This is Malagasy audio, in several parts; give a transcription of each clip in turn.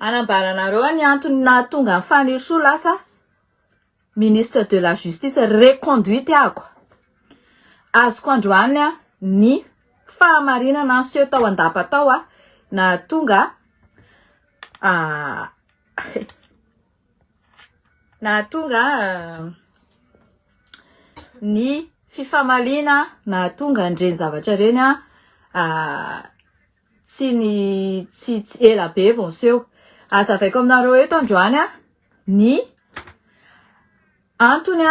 Anambaranareo ny antony nahatonga ny Fanny Soa lasa ministre de la justice reconduite ako. Azoko androany ny fahamarinana anseho tao andapa tao nahatonga ny fifamalina nahatonga ndreny zavatra reny tsy ela be vao seho. Azavaiko aminareo eto androany ny antony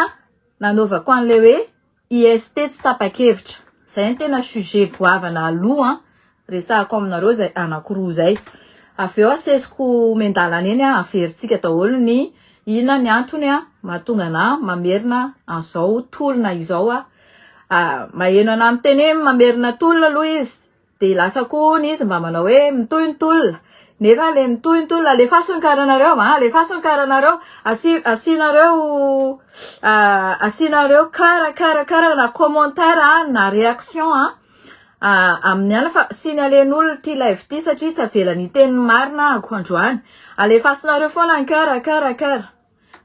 nanaovako an'le hoe IST tsy tapa-kevitra. Zay ny tena sujet goavana aloha resahako aminareo zay anankiroa zay. Aveo asesiko mendalana eny averitsika daholo ny inona ny antony mahatonga na mamerina an'izao tolona izao maheno ana miteny mamerina tolona aloha izy de lasa koa izy mba manao hoe mitohy ny tolona. Nefa le mitohy ny tolona alefaso ny karanareo alefaso ny karanareo asinareo kara na commentaire na réaction amin'ny ala fa signalen'olona ty live ty satria tsy avelany teny marina ako androany. Alefasonareo foana ny kara.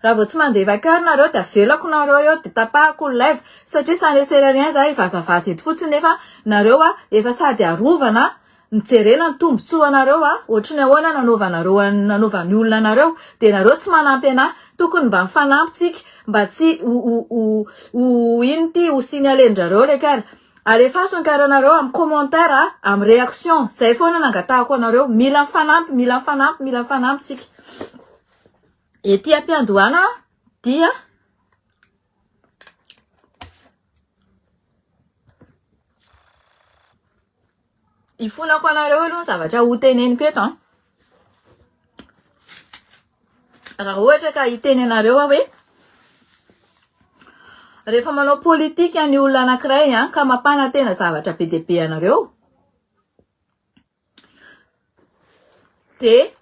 Raha vao tsy mandeva kara nareo de avelako nareo eo de tapahako ny live satria ça ne sert à rien za ivazavaza eto fotsiny nefa nareo efa sady arovana nijerena ny tombontsoanareo ohatry ny ahoana nanovan'ny olona nareo de nareo tsy manampy ana. Tokony mba mifanampitsika mba tsy ino ty ho signalendrareo le kara. Alefaso ny karanareo amin'ny commentaire amin'ny réaction. Zay foana nangatahako anareo. Mila mifanampy tsika. Ety ampiandohana dia ifonako anareo aloha zavatra ho teneniko eto raha ohatra ka itenenareo hoe rehefa manao politika ny olona anankiray ka mapana tena zavatra be dia be anareo de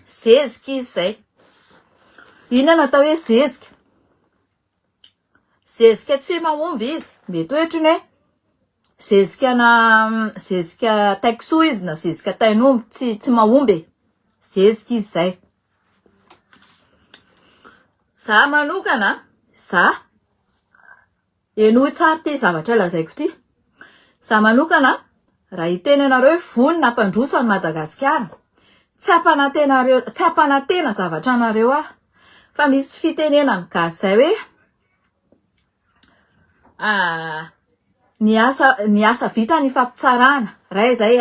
zezika izy zay. Inona natao hoe zezika? Zezika tsy mahomby izy. Mety ohatriny hoe zezika taiksoa izy na zezika tainomby tsy mahomby. Zezika izy zay. Za manokana enohy tsara ty zavatra lazaiko ty. Za manokana raha itenenareo hoe vonina mpandroso any Madagasikara tsy ampanantena zavatra anareo fa misy fitenenany gasy zay hoe ny asa vita ny fampitsarana ray zay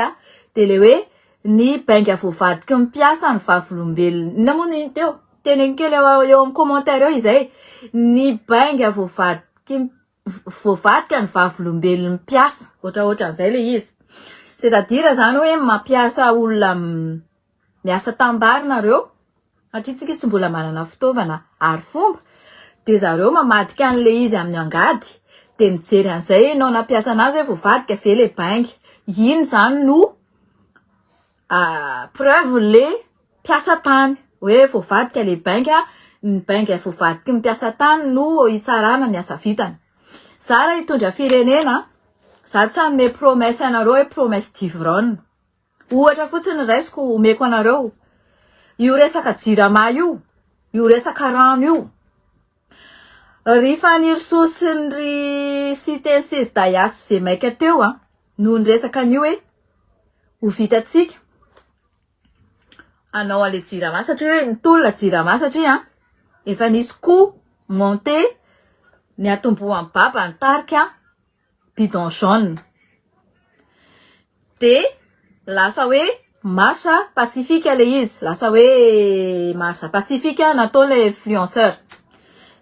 de le hoe ny bainga voavadiky ny mpiasa ny vavolombelona. Inona moa ny teo teneny kely eo amin'ny commentaire eo izay ny bainga voavadiky ny vavolombelona ny mpiasa ohatraohatran'izay le izy. C'est-à-dire zany hoe mampiasa olona miasa tambary nareo satria tsika tsy mbola manana fitaovana ary fomba de zareo mamadika an'le izy amin'ny angady de mijery an'izay nao nampiasa anazy hoe voavadika ve le bainga. Iny zany no preuve le mpiasa tany hoe voavadika le bainga. Ny bainga voavadiky ny mpiasa tany no hitsarana ny asa vitany. Za raha hitondra firenena za tsy hanome promesse anareo hoe promesse d'ivrogne. Ohatra fotsiny raisiko omeko anareo io resaka jirama io resaka rano io. Ry Fanny Soa sy ry Cité Sirdaïas zay maika teo no ny resaka an'io hoe ho vitatsika anao an'le jirama satria hoe nitolona jirama satria efa nisy ko monté ny atombohan'ny baba ny tarika bidon jaune de lasa hoe marche pacifique le izy. Lasa hoe marche pacifique natao le influenceur.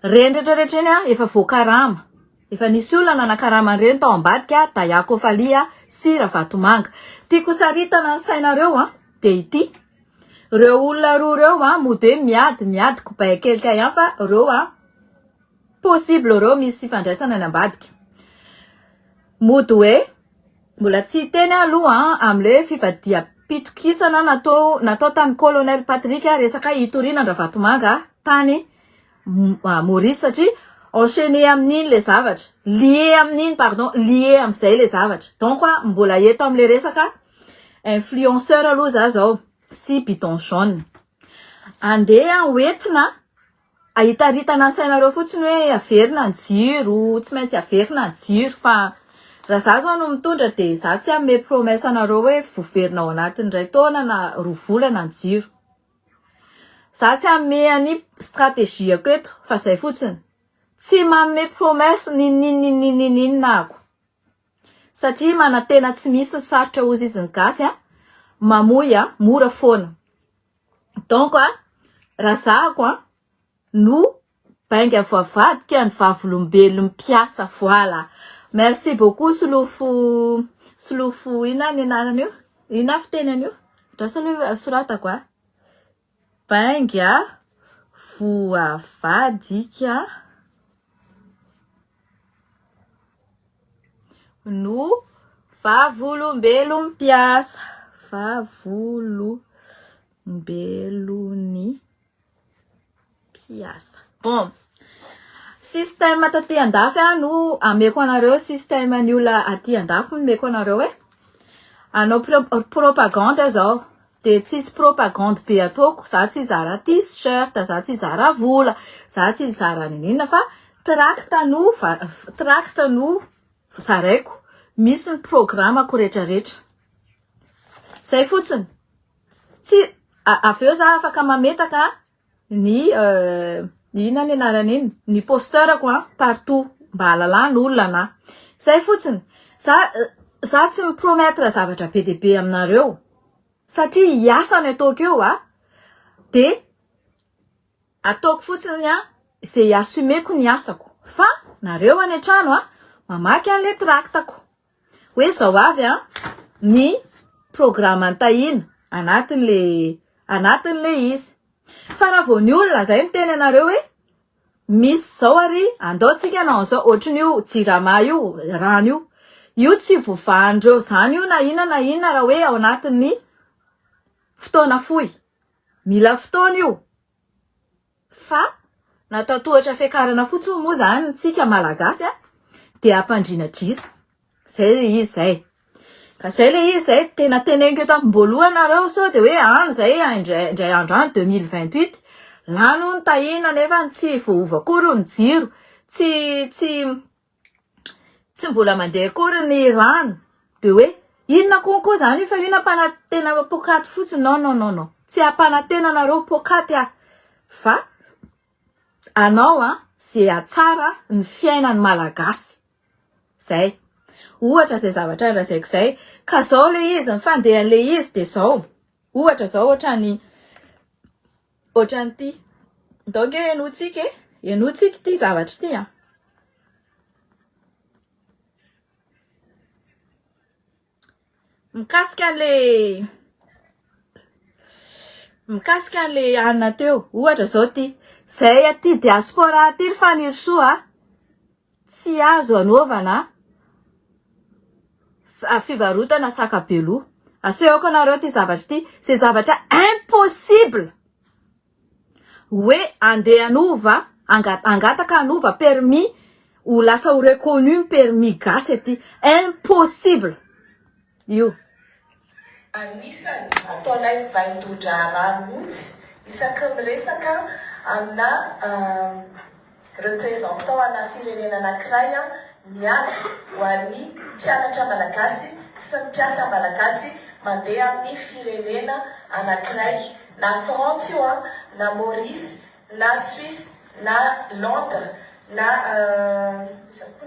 Reny rehetrarehetra efa voakarama. Efa nisy olona nanakarama reny tao ambadika Dayako Falia sy Ravatomanga. Tiako saritana ny sainareo de ity. Reo olona roa reo mody miady kobayakelika ihany fa reo possible reo misy fifandraisana any ambadika. Mody hoe mbola tsy teny aloha am'le fivadia pitokisana natao tamin'ny colonel Patrick resaka itoriana Ravatomanga tany Maurice satria enchaîné amin'iny le zavatra. Lié am'izay le zavatra. Donc mbola eto am'le resaka influenceur aloha za zao sy bidon jaune. andeha hoentina ahitaritana sainareo fotsiny hoe averina ny jiro tsy maintsy averina ny jiro fa raha za zao no mitondra de za tsy ame promesse anareo hoe voverina ao anatin'ny ray taona na 2 volana ny jiro za tsy ame any stratégiako eto fa zay fotsiny tsy manome promesse ninina ako satria mana tena tsy misy sarotra ozy izy ny gasy mamoy mora foana donc raha zahako no bainga voavadika ny vavolombelo mpiasa voilà merci beaucoup solofo ina ny anarany io ina fitenany io drasa soratako bainga voavadika no vavolombelo mpiasa vavolombelony piasa bon système taty andafy no ameko anareo système ny ola aty andafy meko anareo anao propagande zao de tsisy propagande be atoko za tsy zara t-shirt za tsy zara vola za tsy zara ninina fa tracte no zaraiko misy ny programako rehetrarehetra zay fotsiny tsy aveo za afaka mametaka ny ina ny anarany iny ny posteurako partout mba halalany olona zay fotsiny za tsy mipromettre zavatra be de be aminareo satria hiasa ny ataoko eo de ataoko fotsiny zay assumeko ny asako fa nareo any antrano mamaky an'le tractako hoe zao avy ny programme antahina anatin'le izy fa raha vao ny olona zay miteny anareo hoe misy zao ary andao tsika nao zao ohatrin'io jirama io rano io tsy vovahandreo zany io na ina raha hoe ao anatin'ny fotoana fohy mila fotoana io fa natao tohatra fiakarana fotsiny moa zany tsika malagasy de ampandrina drisa zay izy zay ka zay le izy zay tena teneniko eto amboloanareo so de hoe zay indray andro 2028 lano ny tahina nefa tsy voova kory ny jiro tsy mbola mandeha kory ny rano de hoe inona konko zany fa ina panatena pokaty fotsiny non tsy apanatena nareo pokaty fa anao zay atsara ny fiainany malagasy zay ohatra zay zavatra lazaiko zay ka zao le izy ny fandehan'le izy de zao ohatra zao ohatrany ty donc enotsika ty zavatra ty mikasika an'le anina teo ohatra zao ty zay aty diaspora aty faniry soa tsy azo anaovana fivarotana sakabelo asehoko anareo ty zavatra ty c'est zavatra impossible hoe andeha anova angataka anova permis ou lasa ho reconnu permis gasy aty impossible io anisany ataonay vaindondrara mihitsy isaky miresaka amina représentant ana firenena anankiray niady ho an'ny mpianatra malagasy sy ny mpiasa malagasy mandeha amin'ny firenena anankiray na France io na Maurice na Suisse na Londres na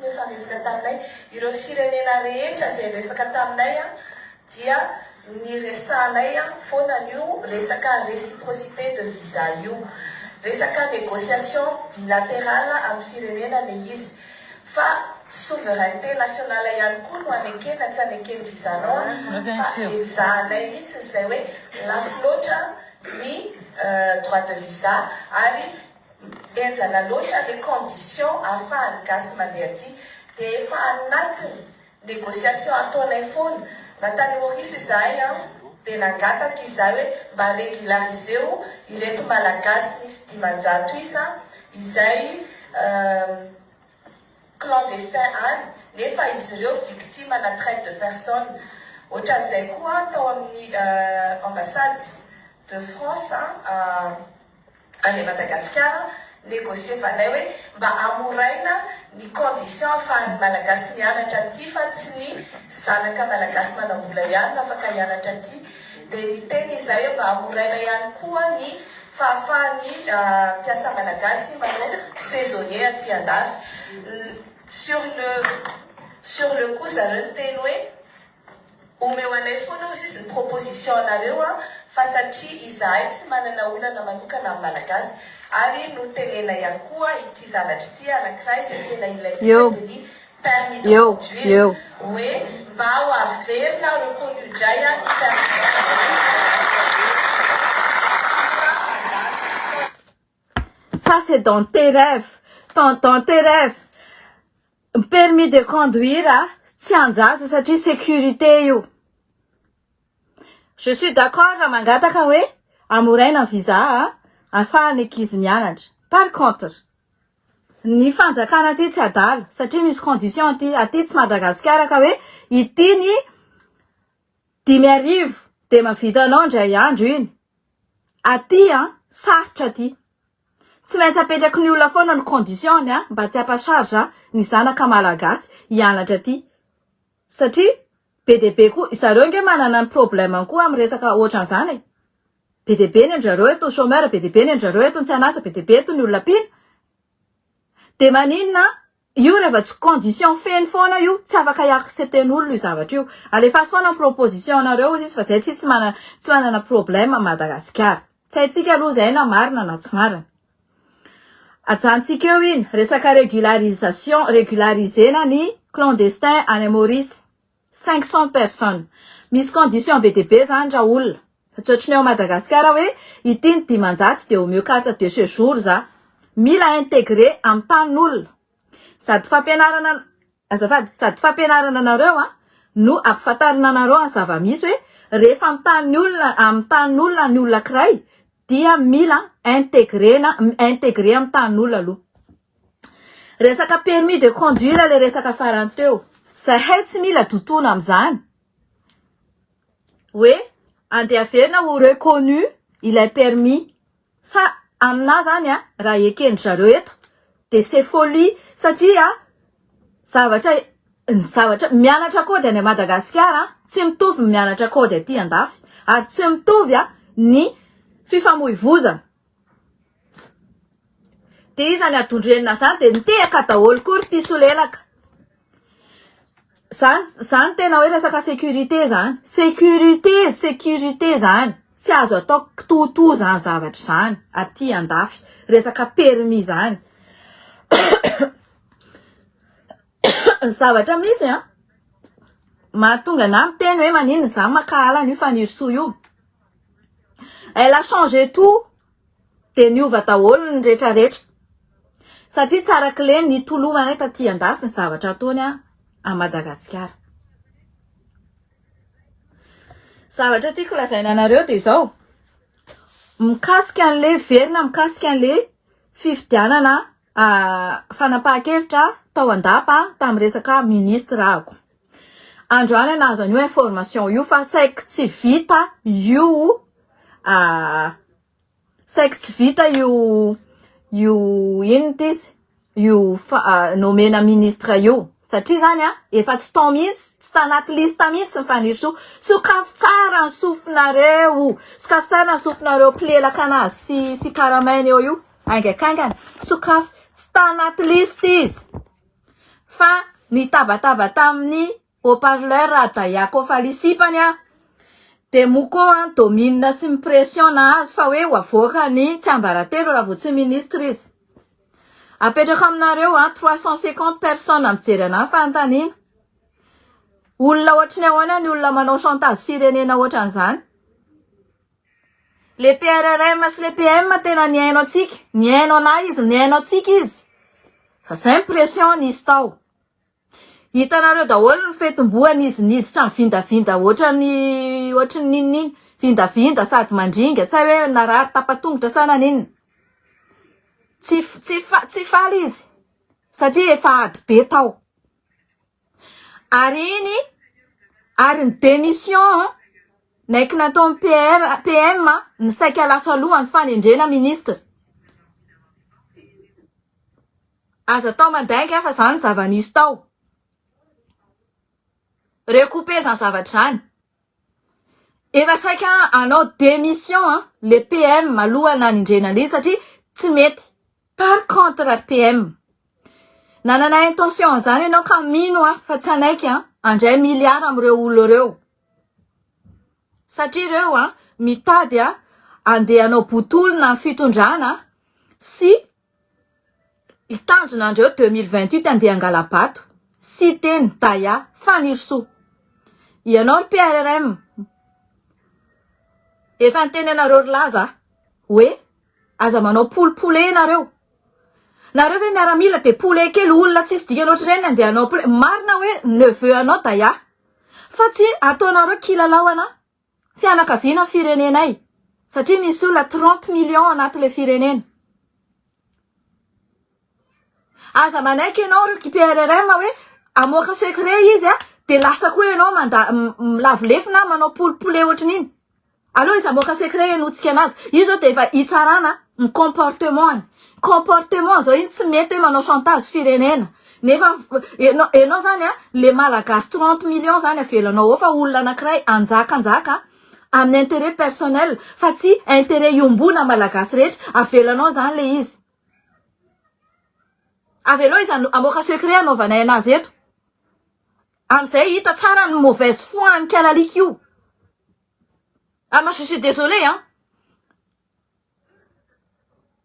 nefa resaka taminay ireo firenena rehetra zay resaka taminay dia ny resanay foana io resaka réciprocité de visa io resaka négociation bilatérale amin'ny firenena le izy fa souveraineté nationale ihany koa no anekena tsy anekeny vizanao fa ezahanay mihitsy zay hoe lafo loatra ny droit de visa ary enjana loatra les conditions ahafahany gasy mandeha aty de efa anatiny négociation ataonay foana natany Maurice izahay de nangataka izahay hoe mba régulariseo ireto malagasy nisy 10 isa izay clandestin any nefa izy ireo victime na traite de personne ohatran'izay koa tao amin'ny ambassade de France any Madagascar négocier fanay hoe mba amoraina ny condition ahafahan'ny malagasy mianatra aty fa tsy ny zanaka malagasy manambola ihany afaka hianatra aty dia ny teny izay hoe mba amoraina ihany koa ny fahafahan'ny mpiasa malagasy manao saisonnier aty andafy sur le coup zareo ny teny hoe omeo anay foana ho sisy ny proposition anareo fa satria izahay tsy manana olana manokana amin'ny malagasy ary no tenena ihany koa ity zavatra ity anankiray izay tena ilaintsika dia ny permis de conduire hoe mba ho averina reconnu indray ny permis Ça, c'est dans tes rêves. Dans tes rêves. Permis de conduire, tiens, ça dit sécurité, yo. Je suis d'accord, Ramangataka, oui. Amouraina visa, afin ankizy mianatra. Par contre, ny fanjakana ty tsy adala satria misy condition aty tsy Madagasikara ka hoe ity ny 10,000 de mavita anao ndray andro iny. Aty sarotra aty. Tsy maintsy apetraky ny olona foana ny condition mba tsy hampasarge ny zanaka malagasy hianatra aty. Satria be de be koa zareo nge manana ny problème koa amin'ny resaka ohatran'izany. Be de be ny andrareo eto chômeur, be de be ny andrareo eto tsy anasa, be de be eto ny olona pina. De maninona io rehefa tsy condition feno foana io tsy afaka hiaccepten'olona io zavatra io. Alefaso foana ny proposition anareo izy fa zay tsy manana problème Madagasikara. Tsy haintsika aloha zay na marina na tsy marina. Ajantsika eo iny resaka régularisena ny clandestin any Maurice 500 personnes. Misy condition be de be zany raha olona. Fa tsy ao Madagasikara hoe ity ny 10,000 de omeo carte de séjour za. Mila intégrer amin'ny tanin'olona. Sady fampianarana anareo no ampifantarina anareo ny zava-misy hoe rehefa amin'ny tanin'olona ny olona kiray dia mila intégrer amin'ny tanin'olona aloha. Resaka permis de conduire le resaka farany teo. Zahay tsy mila dotona amin'izany. Hoe andeha averina ho reconnu ilay permis. Sa amina zany raha ekeny zareo eto de c'est folie satria zavatra mianatra kody any Madagasikara tsy mitovy mianatra kody aty andafy ary tsy mitovy ny fifamoivoizana. De izany adondrenina zany de nitehaka daholo kory pisolelaka. Zany tena hoe resaka sécurité zany. Sécurité zany. Tsy azo atao kitoto zany zavatra zany aty andafy. Resaka permis zany. Zavatra misy mahatonga na miteny hoe manino zany makahala io fanirisoa io. Elle a changé tout de niova daholo ny rehetrarehetra. Satria tsara clé ny tolomana taty andafy ny zavatra ataony a Madagasikara. Zavatra tiako lazaina anareo de zao. Mikasika an'le verina, mikasika an'le fifidianana fanapahan-kevitra tao andapa tamin'ny resaka ministre ako. Androany nahazo an'io information io fa saika tsy vita io saika tsy vita io ino tizy io nomena ministre io. Satria zany efa tsy tao mihitsy, tsy tanaty lista mihitsy ny fanirisoa. Sokafy tsara ny sofinareo. Sokafy tsara ny sofinareo plelaka anazy sy karameny eo io. Aingakaingana. Sokafy tsy tanaty lista izy. Fa nitabataba tamin'ny haut-parleur Dayako Falisipany de moko domine sy mipressiona azy fa hoe ho avoaka ny tsy ambaratelo raha vao tsy ministre izy. Apetraka aminareo 350 personnes mijery anazy fanontaniana. Olona ohatrany ahoana ny olona manao chantage firenena ohatran'izany. Le PRRM sy le PM tena niaino atsika. Niaino anahy izy, niaino atsika izy. Fa zay impression nisy tao. Hitanareo daholo ny fetim-boany izy niditra mivindavinda ohatrany nininy. Vindavinda sady mandringa. Tsy hoe narary tapatongotra sana nininy. Tsy faly izy. Satria efa ady be tao. Ary ny démission naiky nataony PM ny saika lasa aloha ny fanendrena ministra. Aza atao mandainga fa zany zava-nisy tao. Recouper zany zavatra zany. Efa saika anao démission le PM aloha nanindrena an'izy satria tsy mety. Par contre PM. Nanana intention zany ianao ka mino fa tsy anaiky andray milliard am'ireo olo reo. Satria reo mitady andeha anao botolona fitondrana sy itanjona andreo 2028 andeha angala-bato. Sy teny Taya Fanirso. Ianao ny PRRM. Efa ny teny anareo laza hoe aza manao poule nareo. Nareo ve miaramila de poule kely olona tsisy dikany ohatr'ireny andeha anao poule. Marina hoe neveu anao Taya. Fa tsy ataonareo kilalaona fianakaviana firenenay. Satria misy olona 30 millions anaty le firenena. Aza manaiky ianao ry PRRM hoe amoaka secret izy de lasa koa ianao milavolefina manao poule ohatrin'iny. Aloha izy amoaka secret enotsika anazy. Io zao de efa hitsarana ny comportement. Comportement zao iny tsy mety hoe manao chantage firenena. Nefa enao zany le malagasy 30 millions zany avelanao fa olona anankiray anjakanjaka amin'ny intérêt personnel fa tsy intérêt iombona malagasy rehetra avelanao zany le izy. Avelo izy amoaka secret anaovanay anazy eto. Am'izay hita tsara ny mauvaise foi any kalalika io. Je suis désolé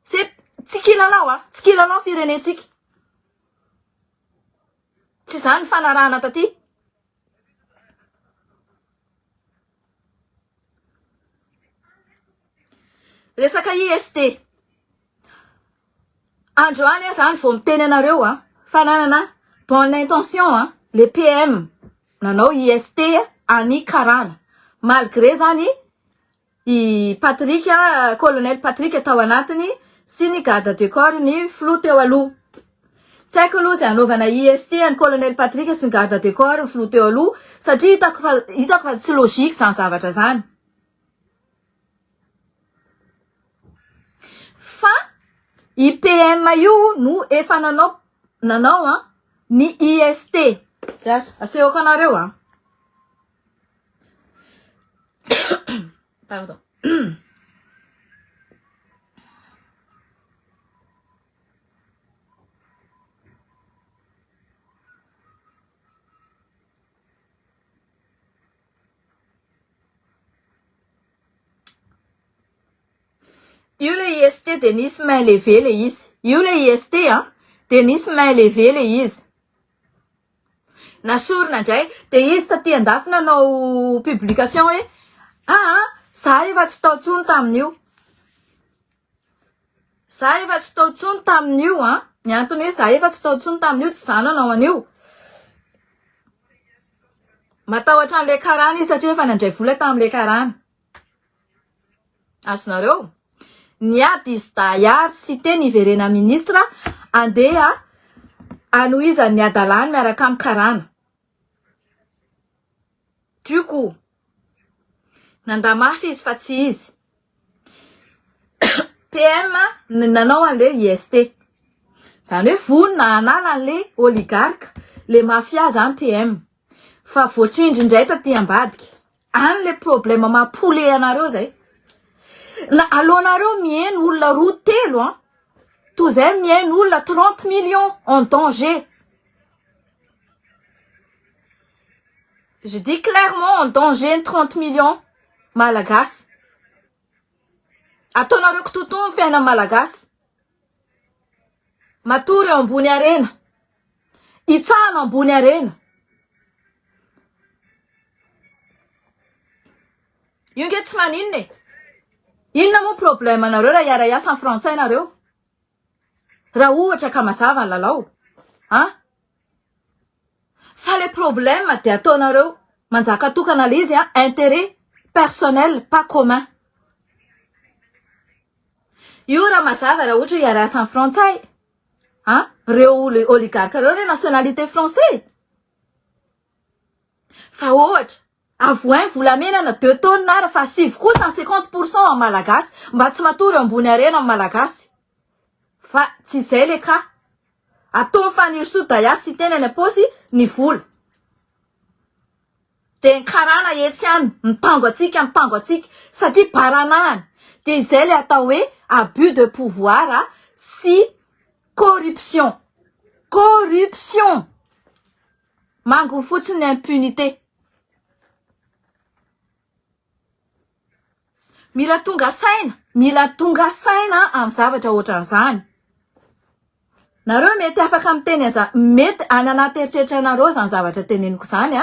c'est tsy kilalao tsy kilalao firenetsika. Tsy zany fanarahana taty. Resaka IST. Androany zany vao miteny anareo fa nanana bonne intention le PM nanao IST ani karana. Malgré zany i Patrick colonel Patrick tao anatiny sy ny garde de corps ny flou teo aloha. Tsy haiko aloha zay anaovana IST ny colonel Patrick sy ny garde de corps ny flou teo aloha satria hitako fa tsy logique zany zavatra zany. Fa i PM io no efa nanao ny IST. Asehoko anareo Pardon. Io le IST de nisy main levée le izy. Io le IST de nisy main levée le izy. Nasorina ndray de izy taty andafy nanao publication hoe za efa tsy tao tsony tamin'io. Za efa tsy tao tsony tamin'io ny antony hoe za efa tsy tao tsony tamin'io tsy za nanao an'io. Matahotra an'le karana izy satria efa nandray vola tamin'le karana. Azonareo? Niady izy Dayar sy teny iverena ministra andeha anoiza ny adalany miaraka amin'ny karana. Du coup, nandamafy izy fa tsy izy. PM nanao an'le IST. Zany hoe vonona anala an'le oligarque, le mafia zany PM. Fa voatrindry indray taty ambadika. Any le problème mampole anareo zay. Na alonareo mihaino olona roa telo toy zay mihaino olona 30 millions en danger. Je dis clairement en danger 30 millions malagasy. Ataonareo kitotoa ny fiaina malagasy. Matory eo ambony arena. Itsahana ambony arena. Io nge tsy maninona e. Inona moa problème anareo raha iara-iasa ny frantsay nareo? Raha ohatra ka mazava ny lalao. Fa le problème de ataonareo manjaka tokana le izy intérêt personnel pas commun. Io raha mazava raha ohatra iara-iasa ny frantsay. Reo oligarque reo le nationalité français. Fa ohatra avoin volamena na 2 tonnes na fa 6 kosa 50% en malagasy mba tsy matory ambony arena en malagasy fa tsy zay le ka atao faniriso daya sy tena ny posy ny vola de karana etsy any mitango atsika satria baranahany de izay le atao hoe abus de pouvoir sy corruption mango fotsiny impunité mila tonga saina am zavatra ohatran'izany nareo mety afaka miteny mety ananaty eritreritranareo zany zavatra teneniko zany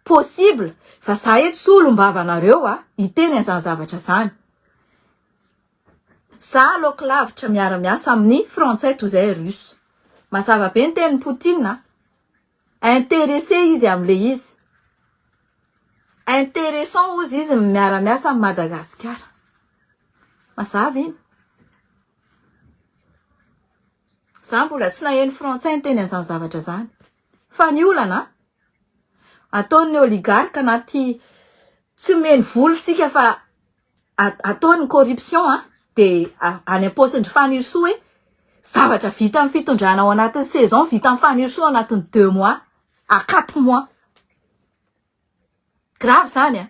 possible fa za eto solombavanareo iteny an'izany zavatra zany za aloko lavitra miara-miasa amin'ny frantsay toy zay russe mazava be ny tenin'ny Poutine intéressé izy am'le izy intéressant ozy izy miara-miasa amin'ny Madagasikara mazava iny za mbola tsy naheno frantsay ny teny an'izany zavatra zany fa ny olana ataony oligarque anaty tsy meny volontsika fa ataony corruption de any am-posindry faniriso hoe zavatra vita amin'ny fitondrana ao anatin'ny saison vita amin'ny faniriso anatin'ny 2 mois à 4 mois grave zany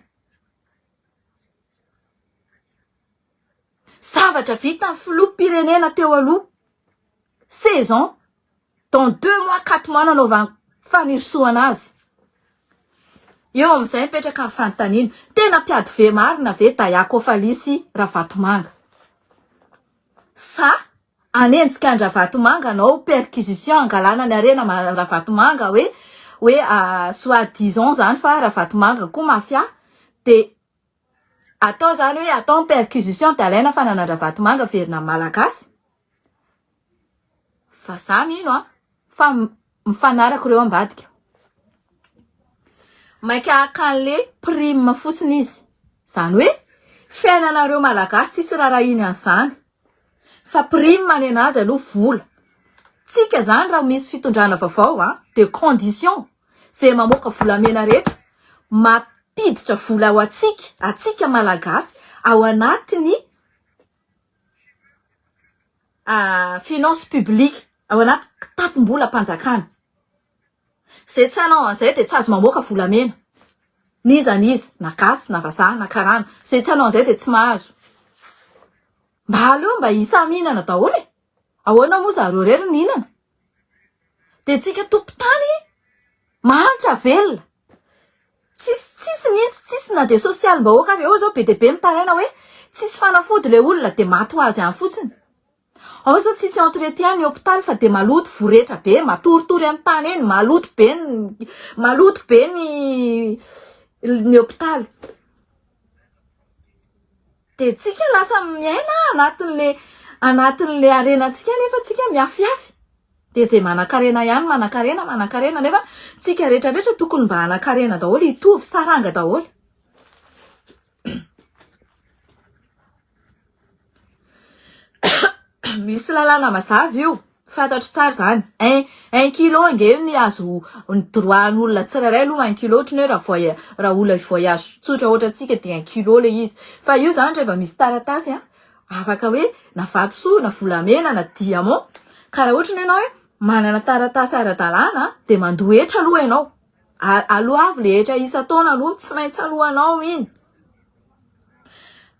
zavatra vita amin'ny filoham-pirenena teo aloha saison dans 2 mois 4 mois nanaovana faniriso anazy eo am'izay mipetraka amin'ny fanontaniana tena mpiady ve marina ve Dayako Falisy Ravatomanga sa anenjika ny Ravatomanga anao perquisition angalana ny arena Ravatomanga hoe soi-disant zany fa Ravatomanga koa mafia de atao zany hoe atao perquisition de alaina fanana Ravatomanga verina malagasy fa za mino fa mifanarako reo ambadika maika akan'le prime fotsiny izy zany hoe fiainanareo malagasy tsisy raharainy an'izany fa prime any anazy aloha vola tsika zany raha misy fitondrana vaovao de condition zay mamoaka volamena rehetra mapiditra vola ao atsika malagasy ao anatiny finance publique ao anaty tapom-bola mpanjakana zay tsy anao an'izay de tsy azo mamoaka volamena niza na gasy na vazaha na karana zay tsy anao an'izay de tsy mahazo mba aleo mba isa mihinana daholo ahoana moa zareo rery mihinana de tsika tompotany mahantra velona tsisy na de social mba oka eo zao be de be mitaraina hoe tsisy fanafody le olona de maty ho azy any fotsiny ao zao tsisy entretien ny hôpitaly fa de maloto voretra be matoritory amin'ny tany eny maloto be ny hôpitaly de tsika lasa miaina anatin'le arenantsika nefa tsika miafiafy de zay manan-karena ihany manan-karena nefa tsika rehetrarehetra tokony mba hanan-karena daholo hitovy saranga daholo misy lalàna mazava io fantatro tsara zany 1 kilo nge ny azo ny droit-n'olona tsirairay aloha 1 kilo otriny hoe raha olona voyage tsotra ohatra tsika de 1 kilo le izy fa io zany rehefa misy taratasy afaka hoe na vatosoa na volamena na diamant ka raha otriny ianao hoe manana taratasy ara-dalàna de mandohetra aloha ianao aloha avy le hetra isa taona aloha tsy maintsy alohanao iny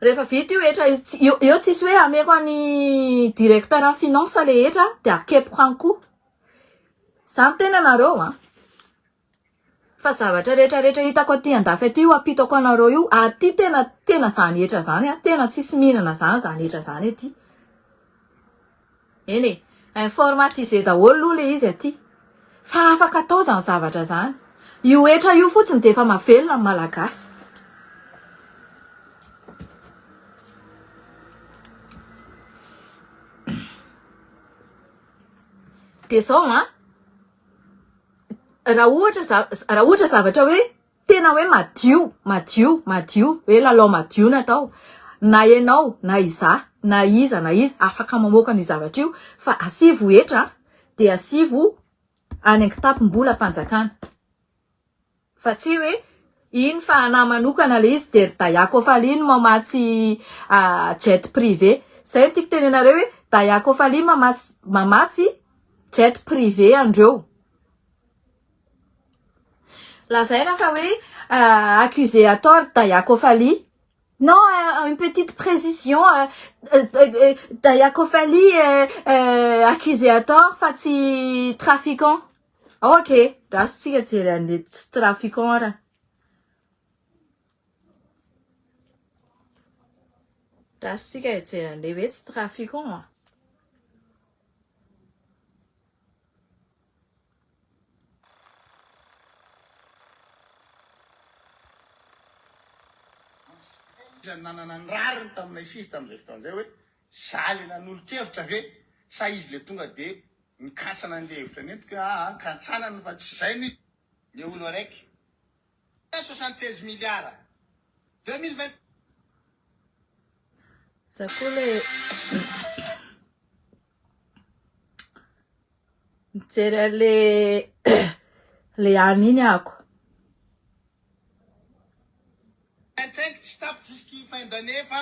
rehefa vita io eo tsisy hoe ameko any directeur en finance le hetra de akepoko any koa samy tena anareo fa zavatra rehetrarehetra hitako aty andafy aty io apitako anareo io aty tena zany hetra zany tena tsisy mihinana zany hetra zany aty eny informatisé daholo aloha le izy aty fa afaka atao zany zavatra zany io hetra io fotsiny de efa mavelona amin'ny malagasy de zao raha ohatra zavatra hoe tena hoe madio hoe lalao madio natao na ianao na iza afaka mamoaka ny zavatra io fa asivo hetra de asivo any ankitapom-bola mpanjakana fa tsy hoe iny fa anahy manokana le izy de ry Dayakofali no mamatsy jet privé. Zay no tiako tenenareo hoe Dayakofali mamatsy jet privé andreo. Lazaina fa hoe accusé à tort Dayakofali. Non, une petite précision. Dayakofali accusé à tort fa tsy trafiquant. Ok, dasotsika jery an'le tsy trafiquant raha. Dasotsika jery an'le hoe tsy trafiquant. Izy nanana ny rariny taminay sisy tamin'izay fotoan'izay hoe zaly nanolo-kevitra ve sa izy le tonga de nikatsana an'le hevitra nentika hoe katsanany fa tsy zay ny le olo araiky 76 milliards 2020 Za koa mijery an'le le aniny ako. 25 tsy tapy jusqu'y fin d'année fa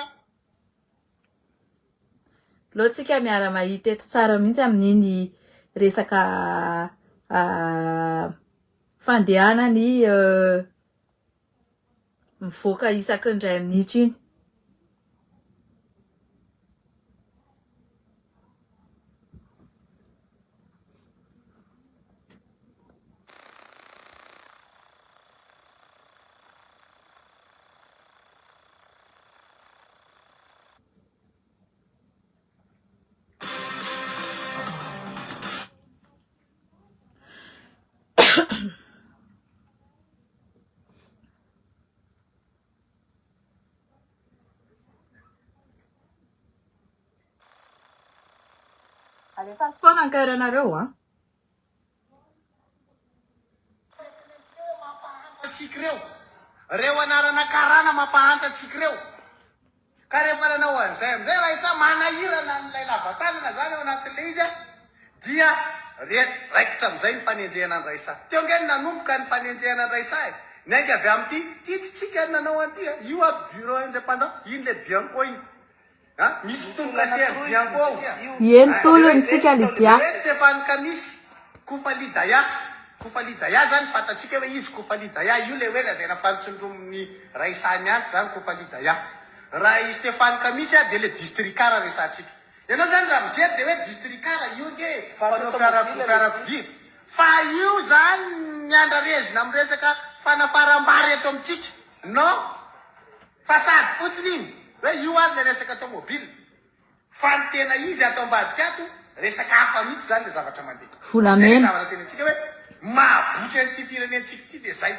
Loatsika miara mahita eto tsara mihitsy amin'iny resaka fandehanany mivoaka isaky ny ray minitra iny. Passeport ankaranareo mampahantatsika reo anarana karana mampahantatsika reo ka rehefa nanao an'izay amizay raha isa manahirana n'ilay lavatanana zany ao anatin'le izy dia raikitra amizay ny fanenjehana ny raisa teo nge ny nanomboka ny fanenjehana ny raisa ny ainga avy am'ty ty tsy tsika ny nanao an'ty io a bureau indépendant iny le bianco iny misy tomboka siège bianco ao eny tolontsika Lydia. Stéphane Kamisy Koufali Daya zany fatatsika hoe izy Koufali Daya io le hoe lazaina fantsondromin'ny raisa miantsy zany Koufali Daya. Raha i Stéphane Kamisy de le districtara resatsika. Ianao zany raha mijery de hoe districtara io nge fanao fiarakodia. Fa io zany miandrarezina amin'ny resaka fanafarambary eto amitsika. Non, fasady fotsiny iny. Hoe io any le resaka automobile. Fa ny tena izy atao ambadika ato resaka hafa mihitsy zany le zavatra mandeha. Volamena. Zavatra tenantsika hoe mahabotra an'ity firenentsika ity de zay.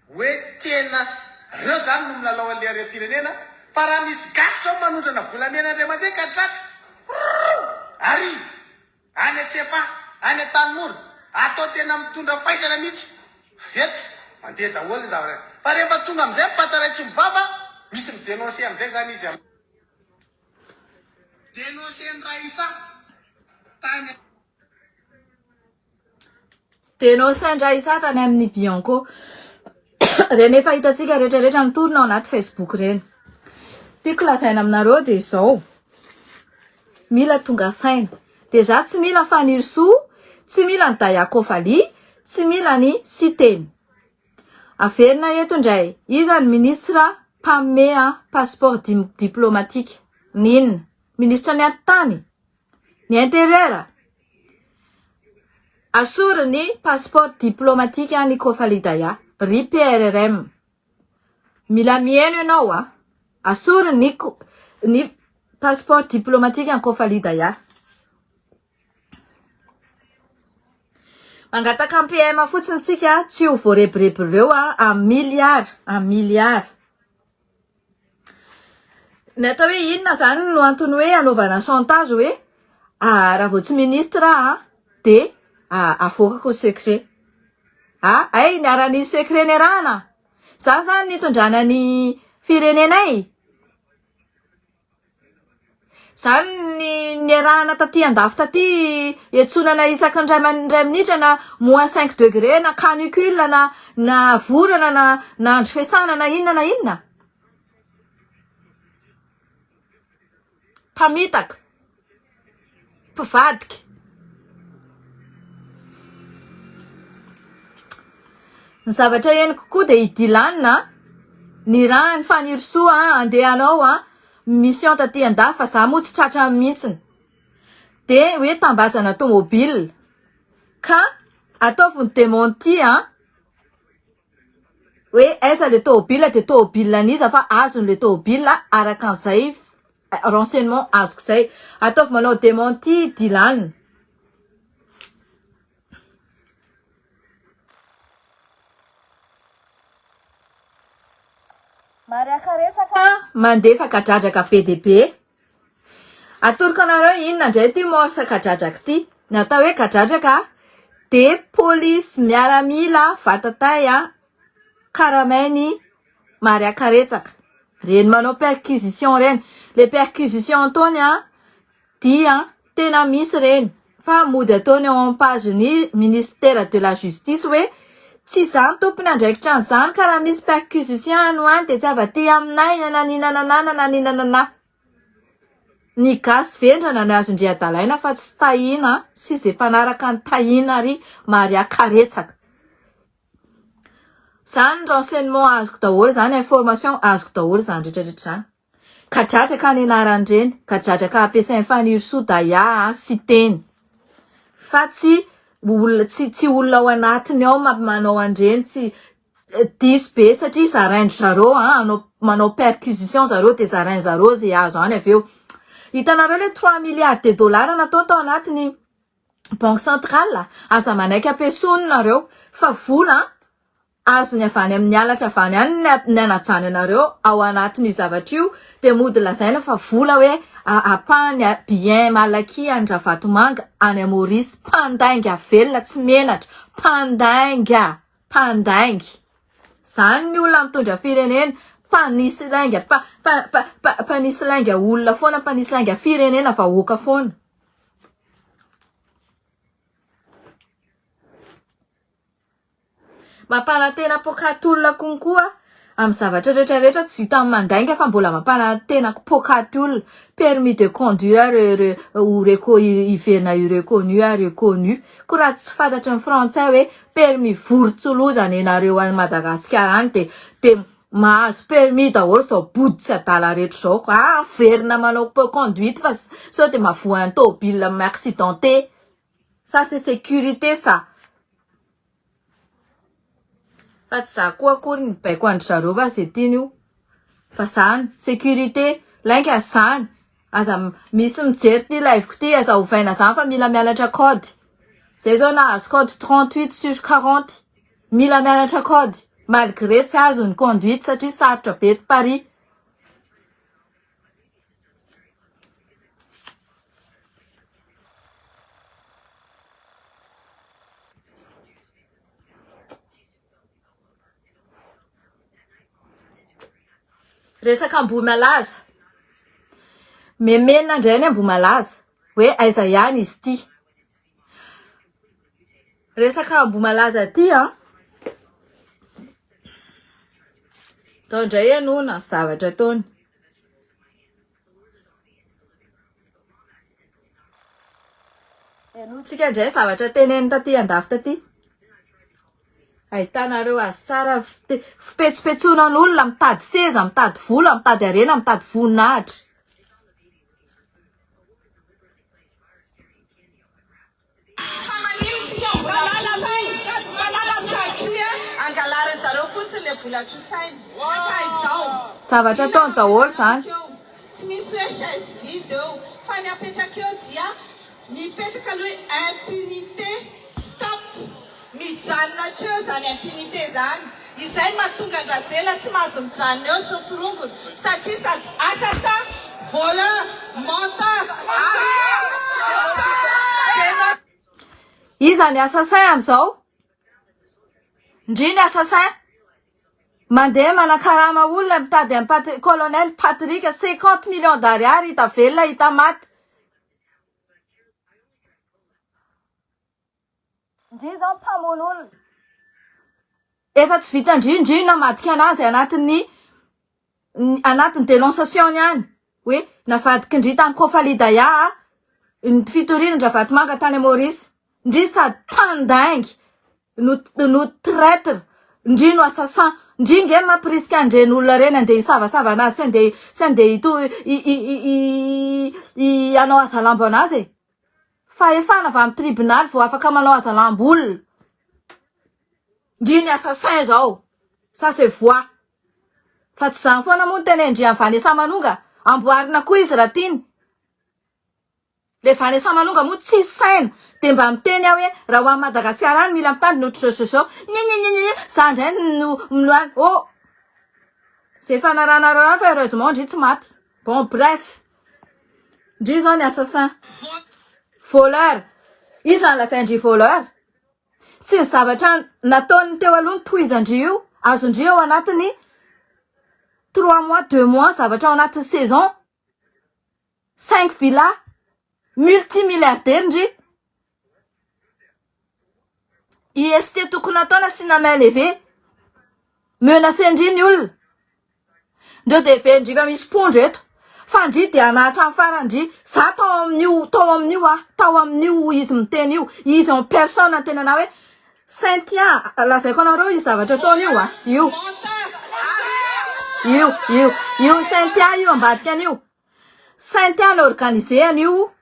Hoe tena reo zany no milalao an'le arem-pirenena fa raha misy gasy zao manondrana volamena andray mandeha ka tratra. Ary any Antsefa, any Tanimora, atao tena mitondra faisana mihitsy. Veto mandeha daholo zavatra. Fa rehefa tonga amizay mpatsaraitsy mivava misy midénoncer amizay zany izy dénoncer ny raisa tany Dénoncer isa tany amin'ny Bianco. Reny efa hitatsika rehetrarehetra mitorina ao anaty Facebook reny. Tiako lazaina aminareo de zao. Mila tonga saina. Deja tsy mila Fanirsoa, tsy mila ny Dayakofali, tsy mila ny Siteny. Averina eto ndray. Iza ny ministra mpamme passeport diplomatique. Ninona? Ministra ny antany. Ny intérieur. Asoro ny passeport diplomatique any Koufali Daya. Ry PRRM. Mila mieno ianao Asoro ny passeport diplomatique any Koufali Daya. Mangataka amin'ny PM fotsiny tsika tsy ho voarebireby reo en milliard. Ny atao hoe inona zany no antony hoe anaovana chantage hoe raha vao tsy ministra de avoakako secret. Ay niarany secret ny rana. Za zany nitondrana ny firenenay. Zany ny arahana taty andafy taty etsonana isaky ny ray minitra na moins 5 degré na canicule na vorana na andro fiasana na inona mpamitaka mpivadiky ny zavatra henoko koa de idilanina ny raha ny fanirisoa andehanao mission taty andafy fa za moa tsy tratra mihitsiny de hoe tambazana tomobile ka ataovy ny démenti hoe aiza le tomobile de tomobile aniza fa azon'le tomobile araka an'izay renseignement azoko zay ataovy manao démenti dilanina mandefa kadradraka be de be atoroko anareo inona indray ty morsa kadradraka ty ny atao hoe kadradraka de polisy miaramila vatatay karamainy mariakaretsaka reny manao perquisition reny le perquisition tony dia tena misy reny fa mody ataony en page ny ministère de la justice hoe tsy zany tompony andraikitra an'izany ka raha misy perquisition anoany de tsy avaty aminay naninanana ny gasy vendrana ny azondria-dalaina fa tsy tahina sy zay mpanaraka ny tahina ary mariakaretsaka zany renseignement azoko daholo zany information azoko daholo zany rehetrarehetra zany kadradraka ny anaran'ireny kadradraka ampiasain'ny fanirisoa daya sy teny fa tsy olona ao anatiny ao manao an'ireny tsy diso be satria zaraindry zareo manao perquisition zareo de zarainy zareo zay azo any avy eo hitanareo le 3 milliards de dollars natao tao anatiny banque centrale aza manaiky ampiasony nareo fa vola azony avany amin'ny alatra avany any ny anajany anareo ao anatiny zavatra io de mody lazaina fa vola hoe apahany bien malaky any Ravatomanga any Maurice pandainga velona tsy menatra pandainga zany ny olona mitondra firenena panisy lainga olona foana panisy lainga firenena vahoaka foana mampanantena pokaty konkoa amin'ny zavatra rehetrarehetra tsy vita amin'ny mandainga fa mbola mampanantena pokaty olona permis de conduire iverina reconnu ko raha tsy fantatry ny frantsay hoe permis vorotsolozana ianareo any Madagasikara any de mahazo permis daholo zao body tsy adala rehetra zao verina manao conduite fa sao de mavoan'ny tomobile accidenté ça c'est sécurité ça fa tsy za koa akory ny baiko andry zareo fa zay tiny io fa zany sécurité lainga zany aza misy mijery ty liveko ty aza ovaina zany fa mila mianatra code zay zao nahazo code 38/40 mila mianatra code malgré tsy azo ny conduite satria sarotra be to Paris resaka Ambohimalaza memena ndrainy Ambohimalaza hoe aiza ihany izy ty resaka Ambohimalaza ty tao ndray ianona zavatra ataony ianotsika ndray zavatra teneny taty andafy taty ahitanareo azy tsara fipetsopetsonan'olona mitady seza mitady vola mitady arena mitady voninahitra zavatra ataony daholo zany tsy misy hoe chaise vide eo fa ny apetraka eo dia mipetraka aloha impunité stop mijanona treo zany impunité zany izay mahatonga andravela tsy mahazo mijanona eo sofirongony satria sady asasa voleur menteur iza ny assassin am'izao ndry ny assassin mandeha manakarama olona mitady amin'ny colonel Patrick 50 millions d'ariary hita velona hita maty. Ndry zao mpamono olona. Efa tsy vita ndrindry namadika anazy anatin'ny dénonciation ihany. Hoe navadiky ndry tany Kofalidaya ny fitoriana Ndravatomanga tany Maurice. Ndry sady pandaingy no traître, ndry no assassin, ndry nge mampirisika andreny olona reny andeha hisavasava anazy sy andeha anao azalambo anazy. Fa efana avy amin'ny tribunal vao afaka manao azalambo olona. Ndry ny assassin zao. Ça se voit. Fa tsy zany foana moa ny tenendry amin'ny Vanessa Manonga. Amboarina koa izy raha tiany. Le Vanessa Manonga moa tsy saina. De mba miteny aho hoe raha ho amin'ny Madagasikara any mila mitandrina ohatry zao. Sa ndray no oh. C'est fanarahanareo fa heureusement ndry tsy maty. Bon bref. Ndry zao ny assassin. Voleur. Iza lasaindry voleur. Tsy ny zavatra nataony teo aloha ny tohizandry io. Azondry eo anatiny 3 mois, 2 mois, zavatra ao anatin'ny saison. 5 villas. Multimilliardaire ndry. IST tokony ataona sy namay levé. Menacendry ny olona. Ndreo de vendry fa misy pondro eto. Fa ndry de anatra amin'ny farandry. Za tao amin'io izy miteny io. Izy en personne ny tena na hoe Saint-Tia, lazaiko anareo io zavatra ataony io Io Saint-Tia io ambadika an'io. Saint-Tia no organisé an'io.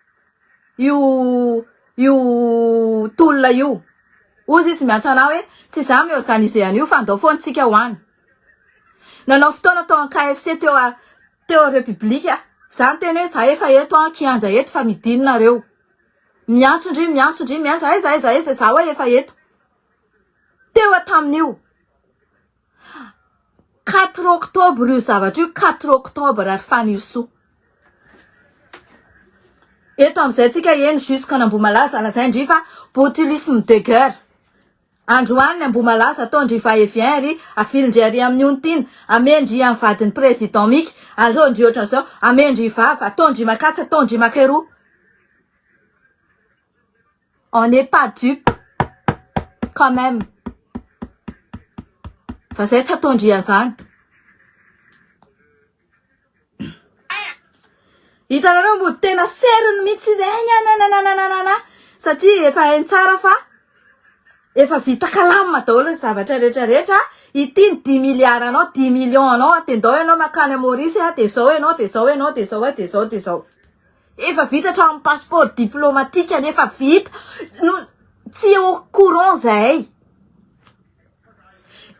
Io tolona io. Ozy izy miantsana hoe tsy za mi organisé an'io fa andao foana tsika hoany. Nanao fotoana tao amin'ny KFC teo République. Za teny hoe za efa eto kianja eto fa midinareo. Miantsondry. Aiza za hoe efa eto. Teo atamin'io. 4 octobre io zavatra io. 4 octobre ary fanirso. Eto amizay tsika eny jusqu'à Ambohimalaza lazaindry fa botulisme de guerre. Androany Ambohimalaza ataondry va et vient ry afilindry ary amin'ny ontiny amendry amin'ny vadiny président Miky ataondry ohatran'izao amendry vava ataondry makatsa ataondry makeroa. On n'est pas dupe quand même. Fa zay tsy ataondry an'izany. Hitanareo mbo tena seriny mihitsy izay satria efa hainy tsara fa efa vita kalama daholo zavatra rehetrarehetra. Ity ny 10 milliards anao 10 millions anao atendao ianao makany Maurice de zao ianao de zao. Efa vita hatramin'ny passeport diplomatique nefa vita. Tsy au courant zay.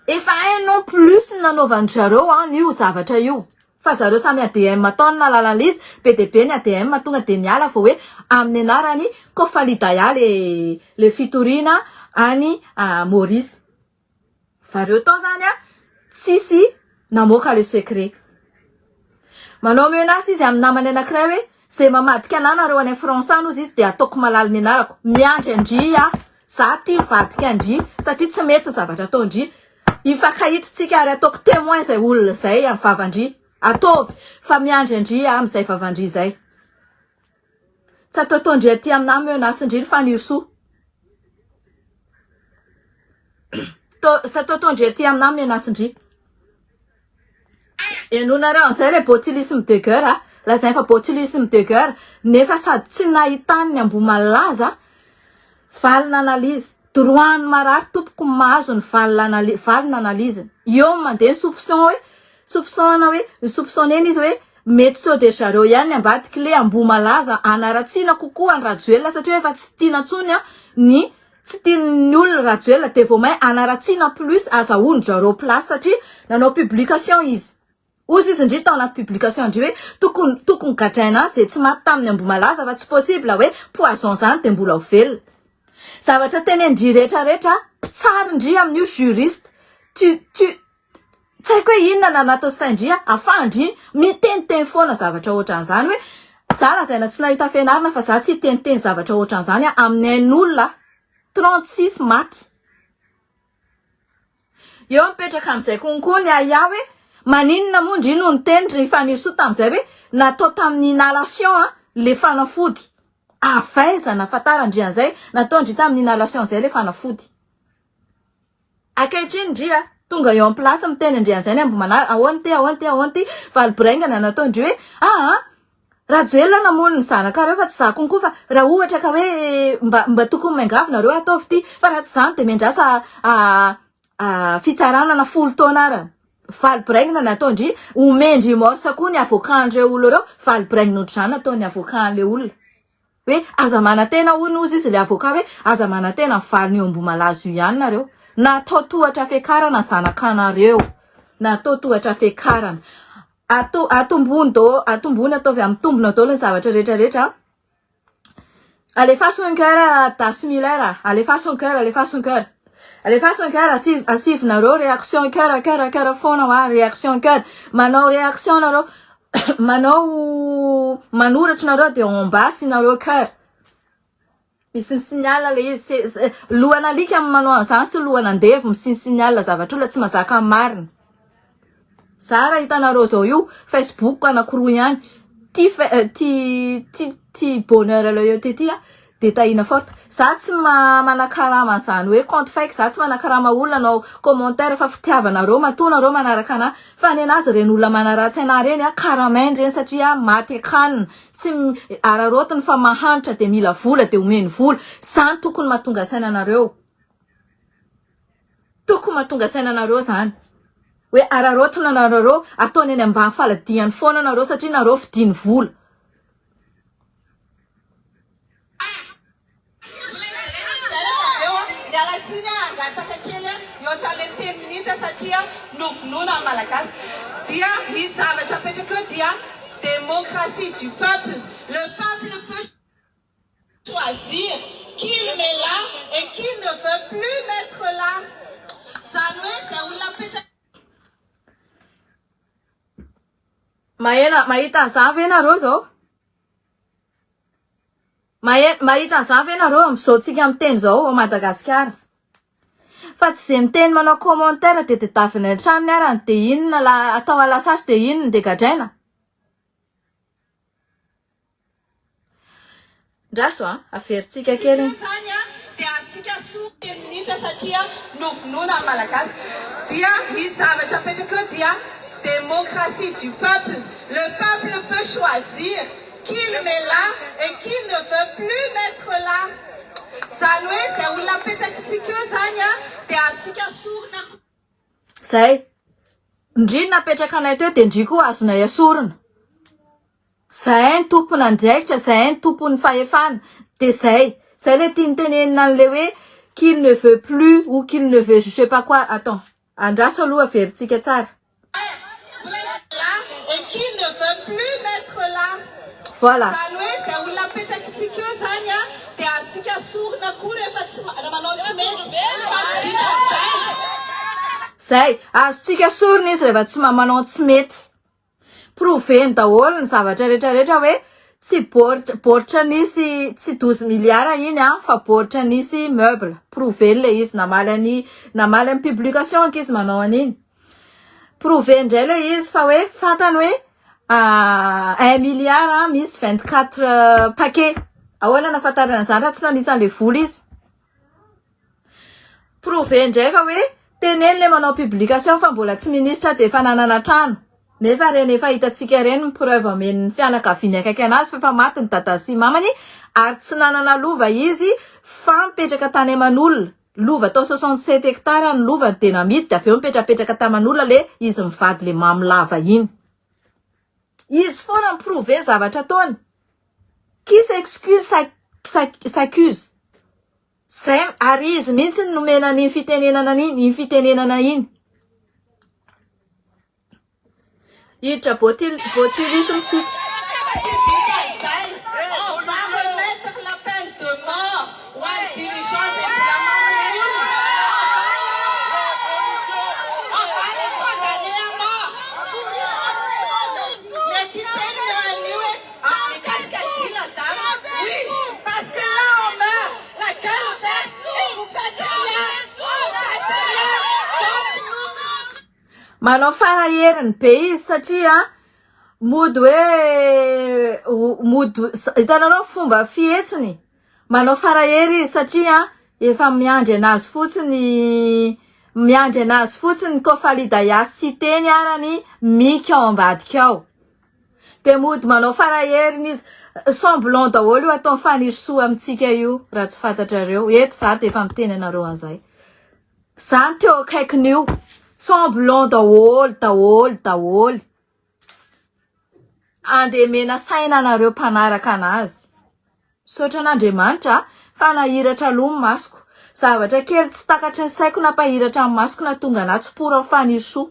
Efa hainao plus nanaovan'ny zareo io zavatra io. Fa zareo samy ADM ataony na lalan'izy PDB ny ADM tonga de niala vao hoe amin'ny anarany Kofalidaya le fitoriana any Maurice. Vareo tao zany tsisy namoaka le secret. Manao menace izy amin'ny namany anankiray hoe zay mamadika anareo any France any izy de ataoko malala ny anarako. Miandry andry za tia vadika andry satria tsy mety zavatra ataondry. Ifakahitsika ary ataoko témoin zay olona zay amin'ny vavandry. Ataovy fa miandry andry amin'izay vavandry zay. Tsy ataotondry aty amina menace ndry fanirso. Sy ataotondry aty amina menace ndry. Enonareo an'izay le botulisme de guerre lazainy fa botulisme de guerre nefa sady tsy nahitany ny Ambohimalaza valina analizy. Droit ny marary tompoko mahazo ny valina analizy. Io mandeha soupçon hoe soupçonneny izy hoe mety sao de zareo ihany ambadiky le Ambohimalaza anaratsiana kokoa ny Rajoelina satria efa tsy tiana tsony tsy tiany olona Rajoelina de vao may anaratsiana plus azahoany zareo place satria nanao publication izy. Ozy izy ndry tao anaty publication ndry hoe tokony gadraina zay tsy maty tamin'ny Ambohimalaza fa tsy possible hoe poison zany de mbola ho velona. Zavatra tenendry rehetrarehetra pitsary ndry amin'io juriste. Tsy haiko hoe inona nanatiny saindry afandry miteniteny foana zavatra ohatran'izany hoe za lazaina tsy nahita fianarana fa za tsy teniteny zavatra ohatran'izany amin'ny ain'olona 36 maty. eo mipetraka am'izay konkoa ny aya hoe maninona moa ndry no nitendry fanirisoa tam'izay hoe natao tamin'ny inhalation le fanafody afaizana fataran-drian'izay natao ndry tamin'ny inhalation zay le fanafody akehitriny ndria tonga eo amin'ny place miteny andrian'izay ny ambomana ahoany ty valibiraingana natao ndry hoe raha joelona namono ny zanakareo fa tsy za konkoa fa raha ohatra ka hoe mba tokony maingavy nareo ataovy ty fa raha tsy zany de miandrasa fitsaranana 10 taona ara valibiraingana natao ndry omendry morsa koa ny avokan'ireo olo reo valibiraingina ohatr'izany natao ny avokan'le olona hoe aza manantena hono ozy izy le avoka hoe aza manantena ny valiny eo ambomalazo io ihany nareo natao tohatra fiakarana zanakanareo natao tohatra fiakarana atombony ataovy amin'ny tombona daholo ny zavatra rehetrarehetra alefa son cœur das Müller alefa son cœur asivinareo réaction cœur foana wa réaction cœur manao réaction nareo manao manoratra nareo de ombasy nareo cœur misy signal le izy lohana alika amin'ny manao an'izany sy lohana andevo misy signal zavatra ola tsy mazaka amin'ny marina Sara hitanareo zao io Facebook anakiroa ihany ty bonheur le eo ty de tahina forte za tsy manakarama zany hoe compte fake za tsy manakarama olona anao commentaire fa fitiavanareo matonareo manaraka ana fa ny anazy reny olona manaratsy ana reny karamainy reny satria maty akanina tsy ararotiny fa mahanitra de mila vola de omeny vola zany tokony mahatonga saina nareo zany hoe ararotina nareo ataony eny ambany faladiany foana nareo satria nareo fidiny vola novonoana malagasy dia misy zavatra petraka dia démocratie du peuple. Le peuple peut choisir qui il met là et qui ne veut plus mettre là. Ça nous est où la petraka mahita an'izany ve nareo zao mahita an'izany ve nareo am'izao tsika miteny zao ao Madagasikara fa tsy zay miteny manao commentaire de tavina an-tranony arany de inona la atao alasasy de inona de gadraina ndraso averitsika kely de atsika soa 10 minitra satria novonoana malagasy dia misy zavatra petraka dia démocratie du peuple. Le peuple peut choisir qui il met là et qui ne veut plus mettre là. Ça nous est où la petraka zanya de atsika sorina. Zay. Ndriny napetraka anay teo de ndry koa azonay asorina. Zay ny tompony andraikitra, zay ny tompony fahefana. De zay le tiantenenina an'le hoe qu'il ne veut plus ou qu'il ne veut je sais pas quoi. Attends. Andraso aloha averitsika tsara. Là et qui ne veut plus mettre là. Voilà. Zay, azontsika sorina izy rehefa tsy manao tsy mety. Proveny daholo ny zavatra rehetrarehetra hoe tsy boritra nisy tsy 12 milliards iny fa boritra nisy meuble. Proveny le izy namaly amin'ny publication ankizy manao an'iny. Proveny ndray le izy fa hoe fantany hoe 1 milliard misy 24 paquet. Ahoana nafantarana zany raha tsy nanisan'le vola izy. Proveny ndray fa hoe teneny le manao publication fa mbola tsy ministra de fa nanana trano. Nefa reny efa hitatsika reny ny preuve amen'ny fianakaviany akaiky anazy fa maty ny dada sy mamany ary tsy nanana lova izy fa mipetraka tany Aman'olona. Lova tao 67 hectares ny lova de namidy de aveo mipetrapetraka taman'olona le izy mivady le mamy lava iny. Izy foana prouver zavatra ataony. Qui s'excuse s'accuse. Zay ary izy mihitsy nomena ny fitenenana iny. Hiditra botulisme tsika. manao faraherin'ny be izy satria mody hitanareo fomba fihetsiny manao farahery izy satria efa miandry anazy fotsiny Kofalidaya sy teny arany mika ao ambadika ao de mody manao faraheriny izy semblant daholo io atao fanirisoa amitsika io raha tsy fantatrareo eto za de efa miteny anareo an'izay zany teo akaikiny semblant daholo andemena saina anareo mpanaraka anazy sotra an'Andriamanitra fa nahiratra lomo masoko zavatra kely tsy takatry ny saiko napahiratra amin'ny masoko na tonga na tsy pora fanirisoa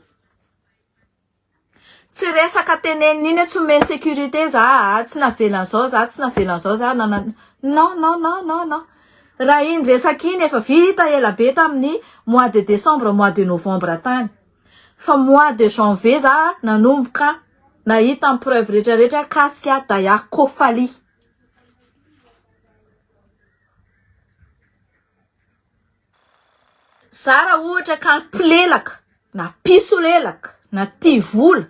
tsy resaka tenenina tsy meny sécurité za tsy navelan'izao za non raha iny resaka iny efa vita ela be tamin'ny mois de décembre mois de novembre tany fa mois de janvier za nanomboka nahita amin'ny preuve rehetrarehetra kasika Daya Kofali Zara ohatra ka plelaka na piso lelaka na tivola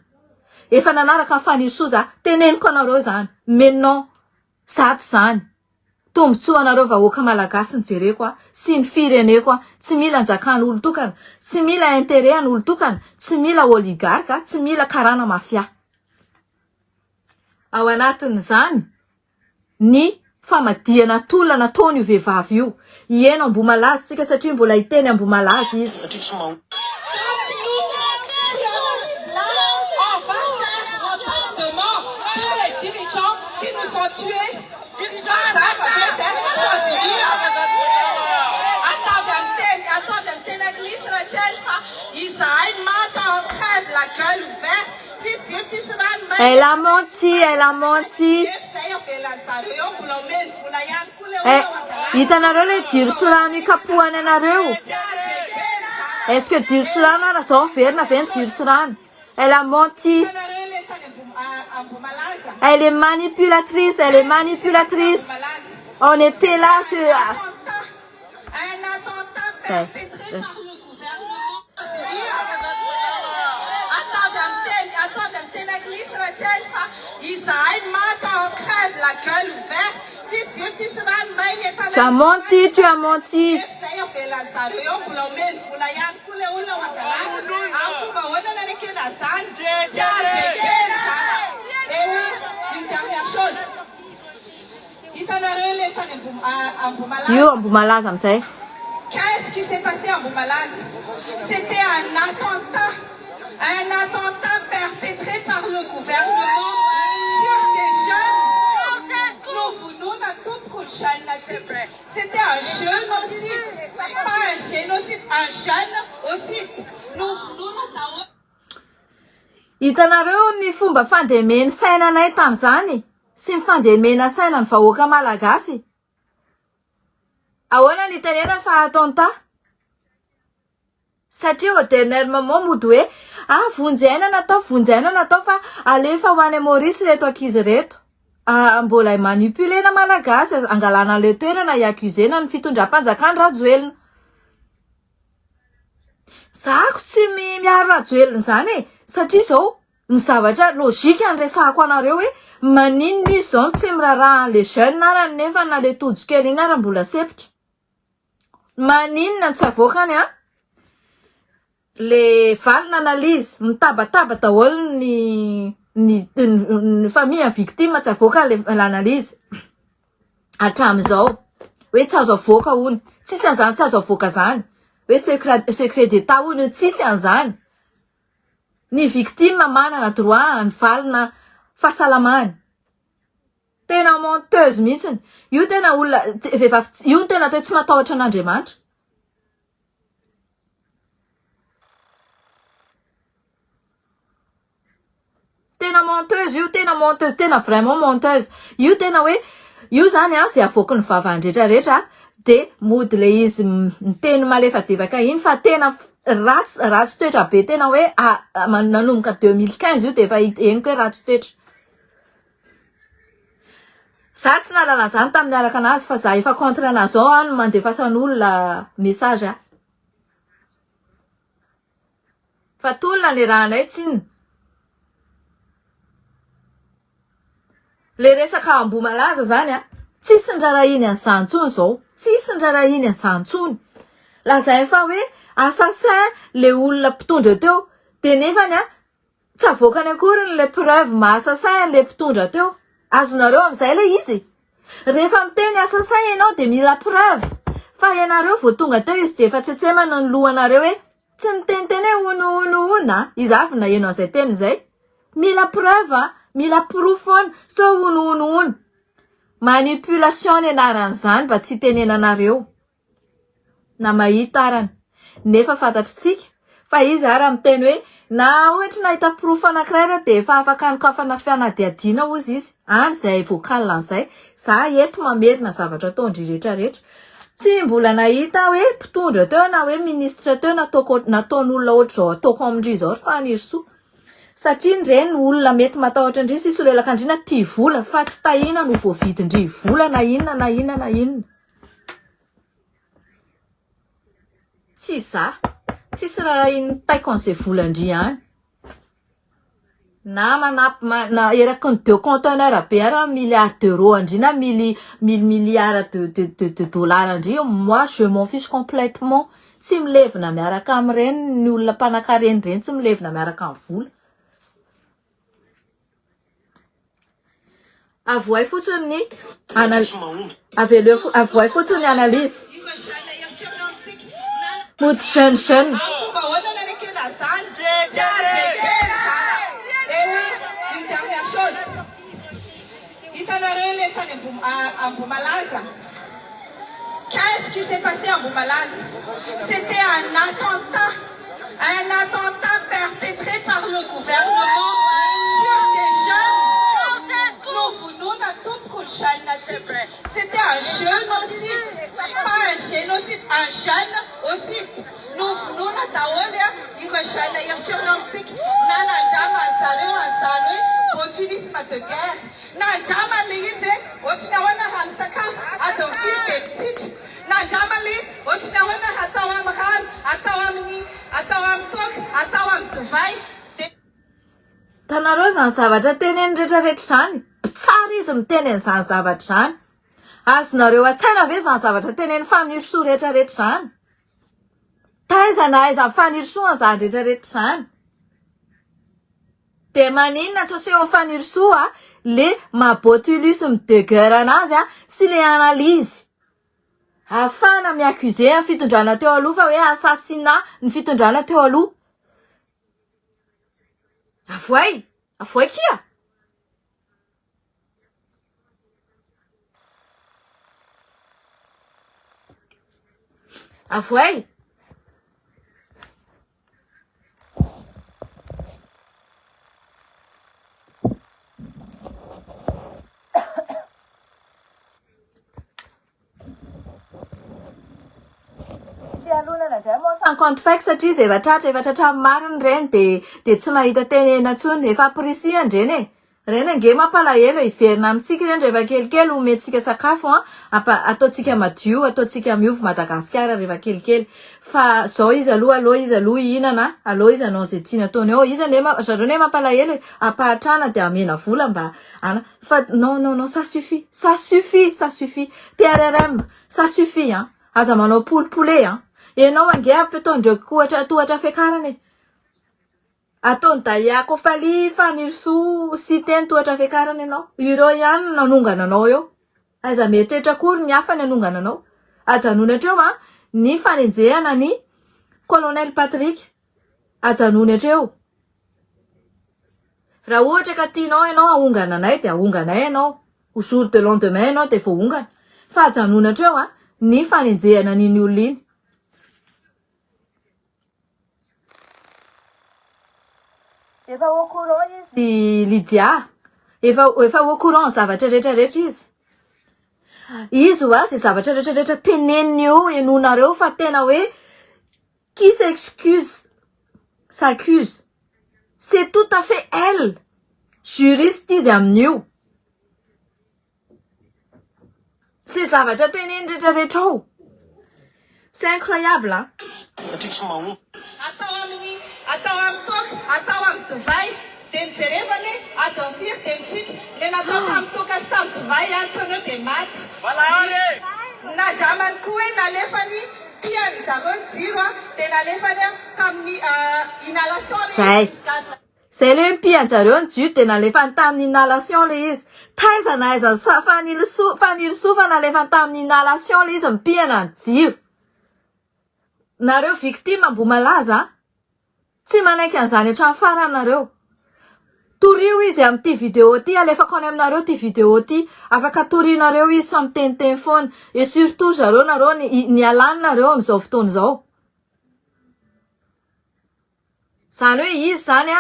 efa nanaraka ny fanirisoa za teneniko anareo zany mais non sady zany tombotsoa anareo vahoaka malagasy ny jereko sy ny fireneko tsy mila njakan'olo tokana tsy mila intérêt an'olo tokana tsy mila oligarque tsy mila karana mafia ao anatin'izany ny famadiana tolona nataony io vehivavy io ieno Ambomalaza tsika satria mbola hiteny Ambomalaza izy Elle a menti. Hitanareo le jiro sy rano ikapohany anareo. Est-ce que jiro sy rano ara zao miverina ve ny jiro sy rano? Elle a menti. Elle est manipulatrice. On était là sur... Tu as menti. Yo, Ambomalaza, m'sait. Qu'est-ce qui s'est passé à Ambomalaza? C'était un attentat perpétré par le gouvernement sur des jeunes. C'était un génocide, pas un génocide, un génocide. Hitanareo ny fomba fandemeny sainanay tamin'izany sy ny fandemena saina ny vahoaka malagasy. Ahoana ny tenena fa attentat? Satria au dernier moment mody hoe vonjaina natao fa alefa ho any Maurice reto ankizy reto. Mbola manipulena malagasy angalana le toerana iakuzena ny fitondram-panjakany Rajoelina. Zako tsy miaro Rajoelina zany satria zao ny zavatra logika ny resahako anareo hoe maninona izy zao tsy miraraha le jeune arany nefa na le tojokely iny arany mbola sepika. Maninona tsy avoakany le valina analizy mitabataba daholo ny famille victime tsy avoaka l'analyse hatramin'izao hoe tsy azo avoaka hony tsisy an'izany tsy azo avoaka zany hoe secret d'état hony tsisy an'izany ny victime manana droit ny valina fahasalamany tena menteuse mihitsiny io tena olona vehivavy io tena tsy matahotra an'Andriamanitra. Tena menteuse, tena vraiment menteuse. Io tena hoe io zany zay avoaka ny vavany rehetrarehetra de mody le izy miteny malefadevaka iny fa tena ratsy toetra be tena hoe nanomboka 2015 io de efa henoko hoe ratsy toetra. Za tsy nalala zany tamin'ny araka anazy fa za efa contre anazy zao no mandefasan'olona message fa tolona le rahanay tsinona le resaka ambo malaza zany a tsisy ndrarahiny an'izantsony zao tsisy ndrarahiny an'izantsony lazay fa hoe assassin le olona mpitondra teo de nefany a tsy avoakany akory le preuve ma-assassin le mpitondra teo azonareo am'izay le izy rehefa miteny assassin ianao de mila preuve fa ianareo vao tonga teo izy de efa tsetsemana ny lohanareo hoe tsy niteniteny hoe ono izavy na ianao izay teny zay mila preuve mila proof foana so ono manipulation ny anaran'izany mba tsy tenenanareo na mahita arany nefa fantatritsika fa izy ara miteny hoe na ohatra nahita proof anankiray ra de efa afaka anokafana fianadiadiana ozy izy any zay vocal an'izay za eto mamerina zavatra ataondry rehetrarehetra tsy mbola nahita hoe mpitondra teo na hoe ministra teo nataon'olona ohatra zao ataoko amindry zao ry fanirisoa satria ndreny olona mety matahotra indry sisy lelaka andrina tia vola fa tsy tahina no voavidindry vola na inona tsy za tsisy raha iny taiko an'izay volandry any na na eraky ny deux conteneur be ara milliard d'euros andry na milliard de dollars andry moi je m'en fiche complètement tsy milevina miaraka am'ireny ny olona mpanan-kareny reny tsy milevina miaraka amin'ny vola avoay fotsiny ny avoay fotsiny ny analyse mody jeune Qu'est-ce qui s'est passé à Boumalaz? C'était un attentat perpétré par le gouvernement sur des jeunes. Nous n'avons tout pour génocide. C'était un génocide, pas un génocide, un jeune aussi. Nous n'avons il va changer il génocide. Nana jama salé, populisme de guerre. Na jama lise, otinawana hamsaka, adoptif des petites. Na jama lise, otinawana hatawam ran, atawam tok, atawam tuvai. Tanareo zany zavatra teneny rehetrarehetra zany tsara izy miteny an'izany zavatra zany azonareo atsaina ve zany zavatra teneny fanirisoa rehetrarehetra zany taizana aiza fanirisoa zany rehetrarehetra zany de maninona tsoseho fanirisoa le mabotulisme de guerre anazy sy le analyse afana miaccuse ny fitondrana teo aloha fa hoe assassinat ny fitondrana teo aloha avoay kia avoay sankoanto faiky satria izy efa tratra mariny reny de tsy mahita tenena ntsony efa apresiany reny reny ange mampalahelo iverina amitsika reny rehefa kelikely omentsika sakafo ataotsika madio ataotsika miovy Madagasikara rehefa kelikely fa zao izy aloha ihinana aloha izy anao zay tiana ataony ao izy zareo ne mampalahelo ampahatrana de amena vola mba fa non ça suffit PRRM ça suffit aza manao poulet ianao ange ampitondreko tohatra fiakarany ataony daiako faly fanirisoa sy teny tohatra fiakarany ianao ireo ihany nanongana anao eo aiza meritreritra akory ny hafa ny anongana anao ajanony hatreo ny fanenjehana ny colonel Patrick ajanony hatreo raha ohatra ka tianao ianao aongana anay de aonganay ianao au jour de lendemain ianao de voaongana fa ajanony hatreo ny fanenjehana n'iny olona iny efa au courant izy Lydia efa au courant zavatra rehetrarehetra izy zay zavatra rehetrarehetra teneniny eo enonareo fa tena hoe qui s'excuse s'accuse c'est tout à fait elle juriste izy amin'io c'est zavatra teneny rehetrarehetra c'est incroyable atao amin'ny toka atao amin'ny divay dia mijerevany atao amin'ny firy dia mitsitra le natao tamin'ny toka sy tamin'ny divay antsanao dia maty najamany koa hoe nalefany tiany zareo ny jiro dia nalefany tamin'ny inhalation zay le mpianjareo ny jiro dia nalefany tamin'ny inhalation le izy taiza na aiza fanirisofa nalefany tamin'ny inhalation le izy mpiana ny jiro nareo victime mbo malaza tsy manaiky an'izany hatramin'ny farany nareo torio izy amin'ity vidéo ty alefako any aminareo ty vidéo ty afaka torianareo izy fa miteniteny foana et surtout zareo nareo ny alany nareo amin'izao fotoana izao zany hoe izy zany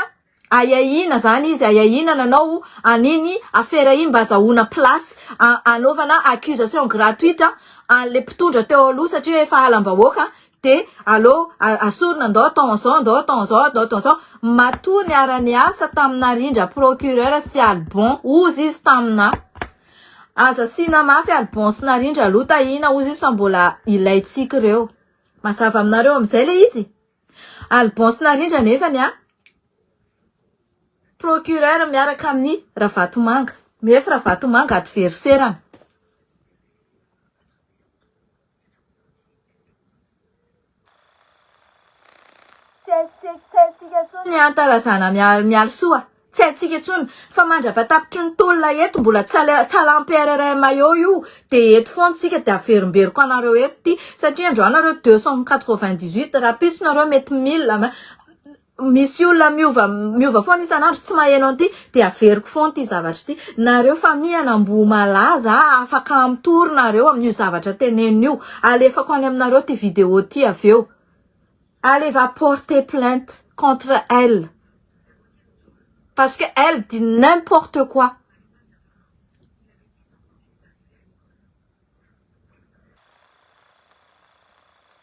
aiahina zany izy aiahina nanao aniny affaire iny mba azahoana place anaovana accusation gratuite an'le mpitondra teo aloha satria efa halam-bahoaka de allo asorina andao atao an'izao matoa ny ara-ny asa tamina rindra procureur sy Albon ozy izy tamina aza sina mafy Albon sy narindra aloha tahina ozy izy fa mbola ilaitsika ireo mazava aminareo amin'izay le izy Albon sy narindra nefany procureur miaraka amin'ny Ravatomanga mefa Ravatomanga adversairana ny antarazana mialo soa tsy haitsika intsony fa mandrapatapitry ny tolona eto mbola tsalampy RRM eo io dia eto foantsika dia averimberiko anareo eto ty satria androanareo 298 raha pitsonareo mety 1000 misy olona miova foana isanandro tsy maheno an'ity dia averiko foana ty zavatra ty nareo fa mianambo malaza afaka amitory nareo amin'io zavatra tenenio alefako any aminareo ty vidéo ty aveo allez va porter plainte contre elle parce que elle dit n'importe quoi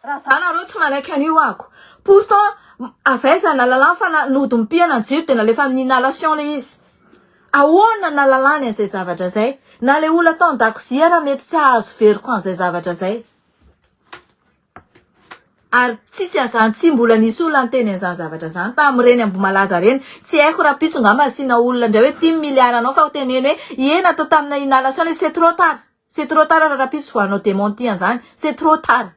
anareo tsy manaiky an'io ako pourtant avaizana lalàna fa nody mpiana ny jiro dia nalefa amin'ny inhalation le izy ahoana nalalany an'izay zavatra zay na le olona tao an-dakozia raha mety tsy ahazo veriko an'izay zavatra zay ary tsisy azany tsy mbola nisy olona nyteny an'izany zavatra zany tamin'ireny ambomalaza reny tsy haiko raha pitso ngamba asiana olona indray hoe 10 milliards anao fa ho teneny hoe iena atao tamina inhalation c'est trop tard raha pitso voanao démenti an'izany c'est trop tard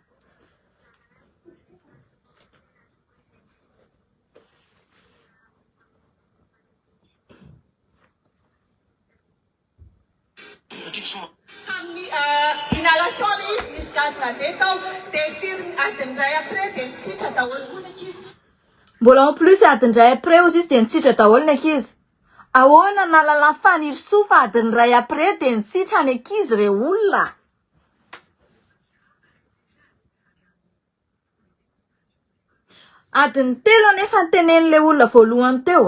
inhalation le izy misy gazna be tao dia firy adindray après dia mitsitra daholo koa ny ankizy mbola en plus adindray après ozy izy dia mitsitra daholo ny ankizy ahoana nalalany fanirisoa fa adiny ray après dia mitsitra ny ankizy re olona adiny telo anefa nytenen'le olona voalohany teo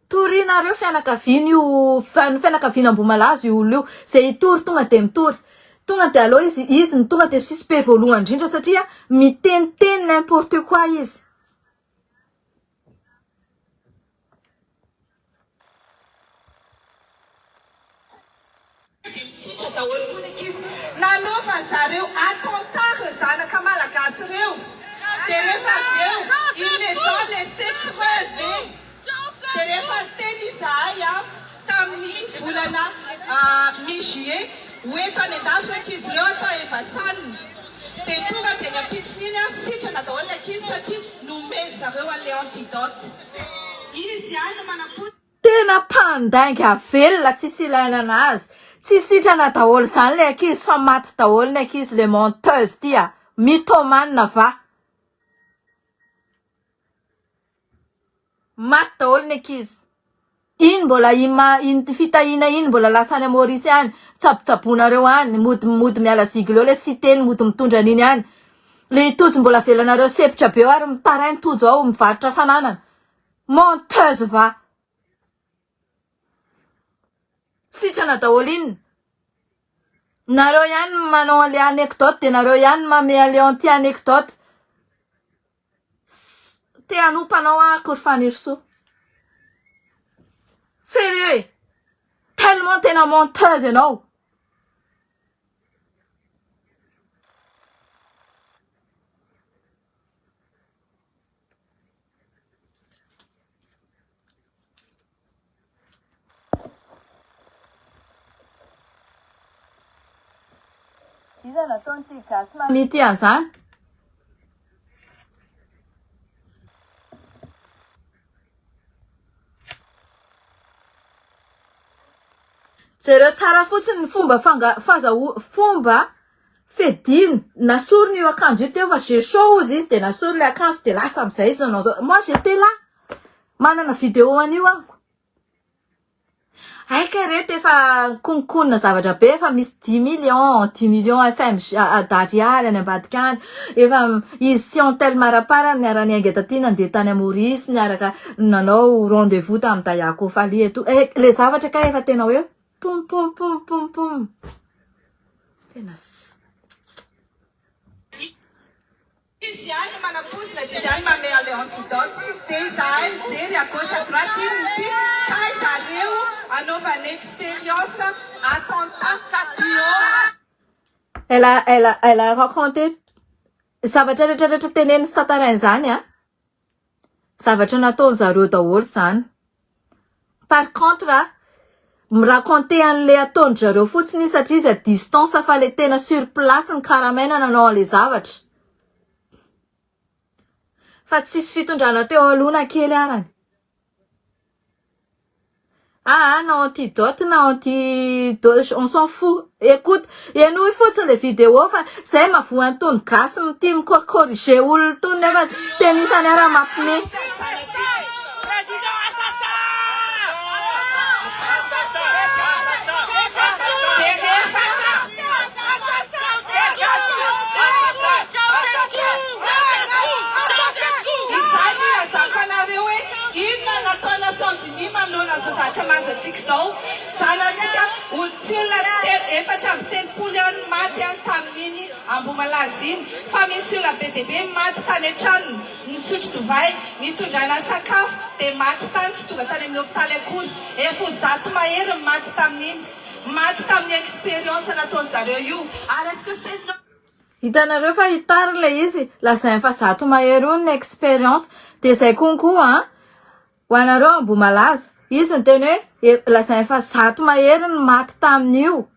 torinareo fianakaviana io fianakaviana ambomalaza io olona io zay itory tonga dia mitory tonga dia aloha izy ny tonga dia suspect voalohany indrindra satria miteniteny n'importe quoi izy nanaova zareo attentat zanaka malagasy reo dia rehefa aveo ils les ont laissé crever dia rehefa teny izahay tamin'ny volana mi-juillet hoeto any an-dafy ankizy ireo atao evasaniny dia tonga dia ny ampitson'iny sitrana daholo ny ankizy satria nomeny zareo an'le antidote izy no manam-pototra tena mpandainga velona tsisy ilaina anazy tsy sitrana daholo zany le ankizy fa maty daholo ny ankizy le menteuse ty mitomanina va maty daholo ny ankizy iny mbola iny fitahina iny mbola lasany amorisy any tsabotsabonareo any mody miala zigileo le sy teny mody mitondra an'iny any le tojo mbola velanareo sepitra be ary mitarainy tojo ao mivarotra fananana menteuse va sitrana daholo iny nareo ihany manao an'le anecdote dia nareo ihany mame an'le anti anecdote te anompanao akory fanirisoa sérieux tellement tena menteuse ianao iza nataon'ity gasy mamity an'izany jereo tsara fotsiny ny fomba fomba fediny nasorony io akanjo io teo fa j'ai chaud izy de nasory le akanjo de lasa amizay izy nanao zao moi j'étais là manana vidéo an'io aho aika reto efa konkonina zavatra be efa misy 10 millions FM dariary any ambadika any efa izy sy antel marapara niarany ainga taty nandeha tany Maurice niaraka nanao rendez-vous tamin'ny Dayako Faly eto le zavatra ka efa tena hoe pum pum pum pum pum tena izy any manapozina izy any mamea le antidote de izahay mijery à gauche à droite ity ka zareo anaovana expérience attentat Fabio elle a raconté zavatra rehetrarehetra teneny sy tantarain'izany zavatra nataony zareo daholo zany par contre miraconté an'le ataony zareo fotsiny satria izy à distance fa le tena sur place ny karamena nanao an'le zavatra fa tsisy fitondrana teo alona kely arany non antidote na antidote on s'en fout écoute enouille fotsiny le vidéo fa zay mavoany tony gasy mity micorriger olo tony nefa tenisany ara mampime zatra mazatsika zao zanatsika olontsylona efatra amby telopolo eo ny maty any tamin'iny Ambomalaza iny fa misy olona be dia be maty tany an-tranony nisotro divay nitondrana sakafo dia maty tany tsy tonga tany amin'ny hôpitaly akory efa zato mahery ny maty tamin'iny maty tamin'ny expérience nataony zareo io ary est-ce que c'est hitanareo fa hitary le izy lazainy fa zato mahery io ny expérience de zay konkoa ho anareo Ambomalaza izy ny teny hoe lazainy fa zato mahery ny maty tamin'io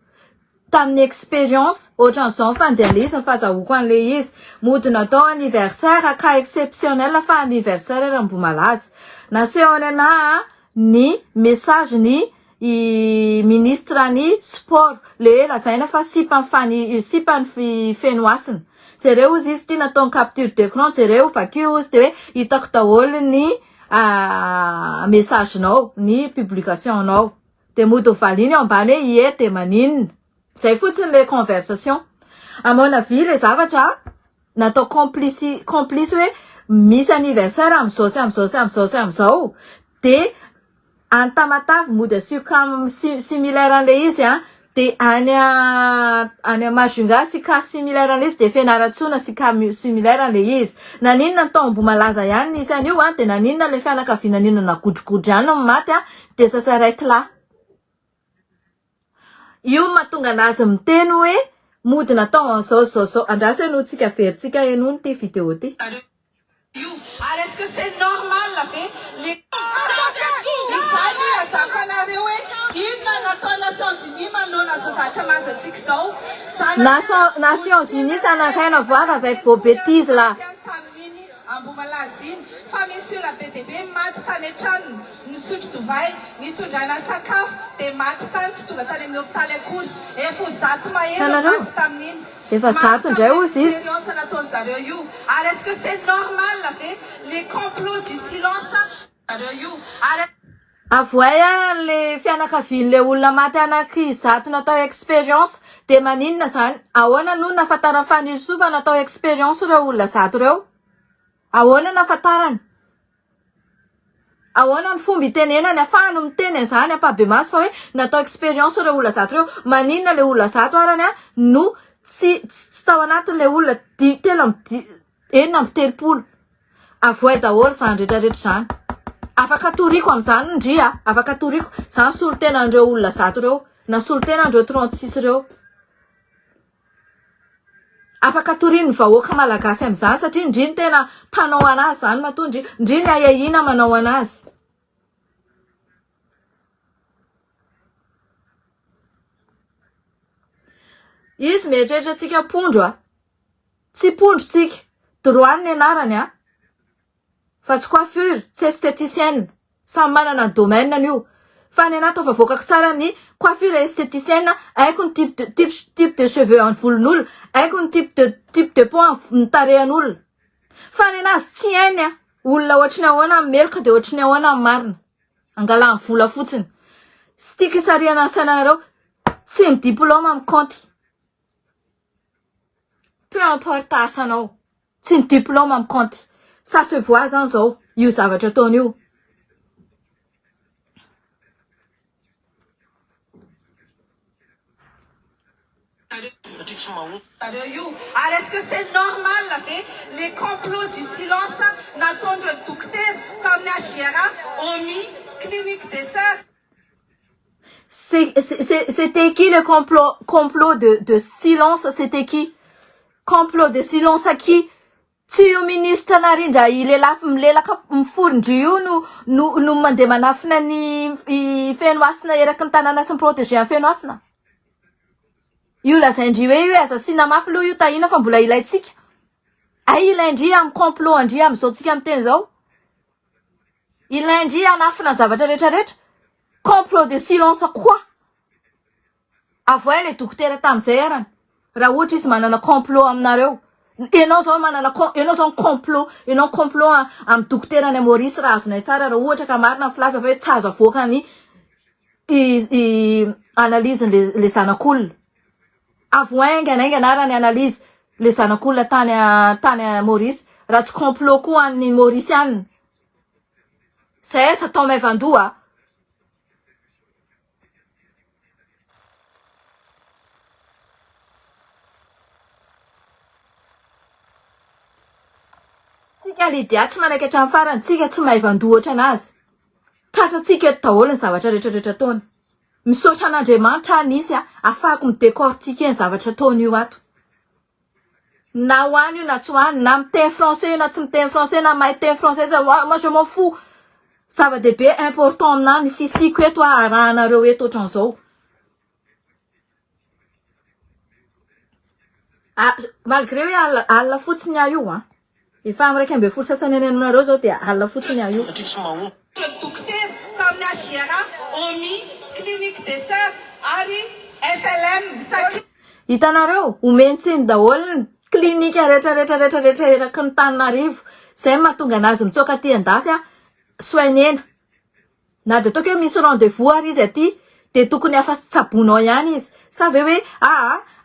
tamin'ny expérience ohatran'izao fandeha le izy ny fazahoko an'le izy mody natao anniversaire ka exceptionnel fa anniversaire ary Ambomalaza naseho any anahy ny message ny ministre ny sport le lazaina fa sipany fenoasina jereo izy tia nataony capture d'écran jereo vakio izy de hoe hitako daholo ny message nao ny publication nao de mody valiny ambany hoe ie de maninona zay fotsiny le conversation à mon avis le zavatra natao complice hoe misy anniversaire amizao de antamatavy mody asio similaire an'le izy de any Majunga sy ka similaire an'le izy de fianaratsona sy ka similaire an'le izy naninona natao Ambomalaza ihany nisy an'io de naninona le fianakaviana ninona nagodrogodro ihany ny maty de sasa raiky la io mahatonga anazy miteny hoe mody natao zao andraso eno tsika veritsika eno ty vidéo ty alors est-ce que c'est normal la fait les zakanareo hoe inona natao Nations Unies manona zatra mazatsika zao Nations Unies ça n'a rien à voir avec vos bêtises là tamin'iny Ambomalaza iny fa misy olona be dia be maty tany an-tranony nisotro divay nitondrana sakafo dia maty tany tsy tonga tany amin'ny hôpitaly akory efa zato mahery maty tamin'iny efa zato indray ozy izy nataony zareo io alors est-ce que c'est normal la fait les complots du silence zareo io avoay le fianakavian'le olona maty anaky zato natao expérience de maninona zany ahoana no nafatara faniriso fa natao expérience reo olona zato reo ahoana nafatarany ahoana ny fomba itenenany afahano miteny zany ampabe maso fa hoe natao expérience reo olona zato reo maninona le olona zato arany no tsy tao anatin'le olona enina amby telopolo avoay daholo zany rehetrarehetra zany afaka toriko am'izany ndria afaka toriko zany solotenandreo olona zato reo na solotenandreo 36 reo afaka toriny vahoaka malagasy am'izany satria ndri ny tena mpanao anazy zany matondry ndri ny ayahina manao anazy Izy mieritreritra tsika pondro a. Tsy pondro tsika. Droit ny anarany a. Fa tsy coiffure, tsy esthéticienne. Samy manana ny domaine io. Fa ny anahy fa voakako tsara ny coiffure esthéticienne, haiko ny type de cheveux amin'ny volon'olona, haiko ny type de peau amin'ny tarehan'olona. Fa ny anazy tsy hainy a. Olona ohatriny ahoana meloka de ohatriny ahoana marina. Angalany vola fotsiny. Sy tiako isariana sanareo, tsy ny diplôme amin'ny compte. Peu importe asanao, tsy ny diplôme amin'ny compte. Ça se voit zany zao, io zavatra ataony io. Alors, est-ce que c'est normal, là, les complots du silence, n'attendre le docteur comme Nachiera, OMI, clinique des sœurs? C'était qui le complot de silence? C'était qui? Complot de silence à qui? Tsy io ministre narindra lelaka miforindry io no mandeha manafina ny fenoasina eraky ny tanàna sy ny protégé amin'ny fenoasina. Io lazaindry hoe io azasina mafy lo io tahina fa mbola ilaitsika. Ay ilaindry amin'ny complot andry amin'izao tsika amin'ny teny zao. Ilaindry anafina zavatra rehetrarehetra. Complot de silence quoi? Avoa le dokotera tam'izay arany. Raha ohatra izy manana complot aminareo. Enao zao manana enao zao complot, enao complot amin'ny dokoterany Maurice raha azonay tsara raha ohatra ka marina filaza fa hoe tsy azo avoaka ny analyse le zanak'olona. Avoainga arany analyse le zanak'olona tany Maurice raha tsy complot koa amin'ny Mauricianina. Zay sa tao Maivandoa. Tsika Lydia tsy manaiky hatramin'ny farany, tsika tsy Maivandoa ohatra anazy. Tratratsika eto daholo ny zavatra rehetrarehetra ataony. Misaotra an'Andriamanitra anisy afahako midécortiquer ny zavatra ataony io ato. Na hoany io na tsy hoany, na miteny français na tsy miteny français, na mahay teny français, moi je m'en fous. Zava-dehibe important aminahy ny fisiko eto arahanareo eto ohatran'izao. Malgré hoe alina fotsiny aho io a. Efa amin'ny 1 sasany anareo zao dia alina fotsiny aho io. Docteur comme Nachiera, OMI, clinique des sœurs, Ari, FLM, Sati. Hitanareo, omentsiny daholo ny klinika rehetrarehetra eraky ny Tananarivo. Zay mahatonga anazy mitsoka aty andafy soainena. Na de ataoko hoe misy rendez-vous ary izy aty, de tokony afa tsabonao ihany izy. Sa ve hoe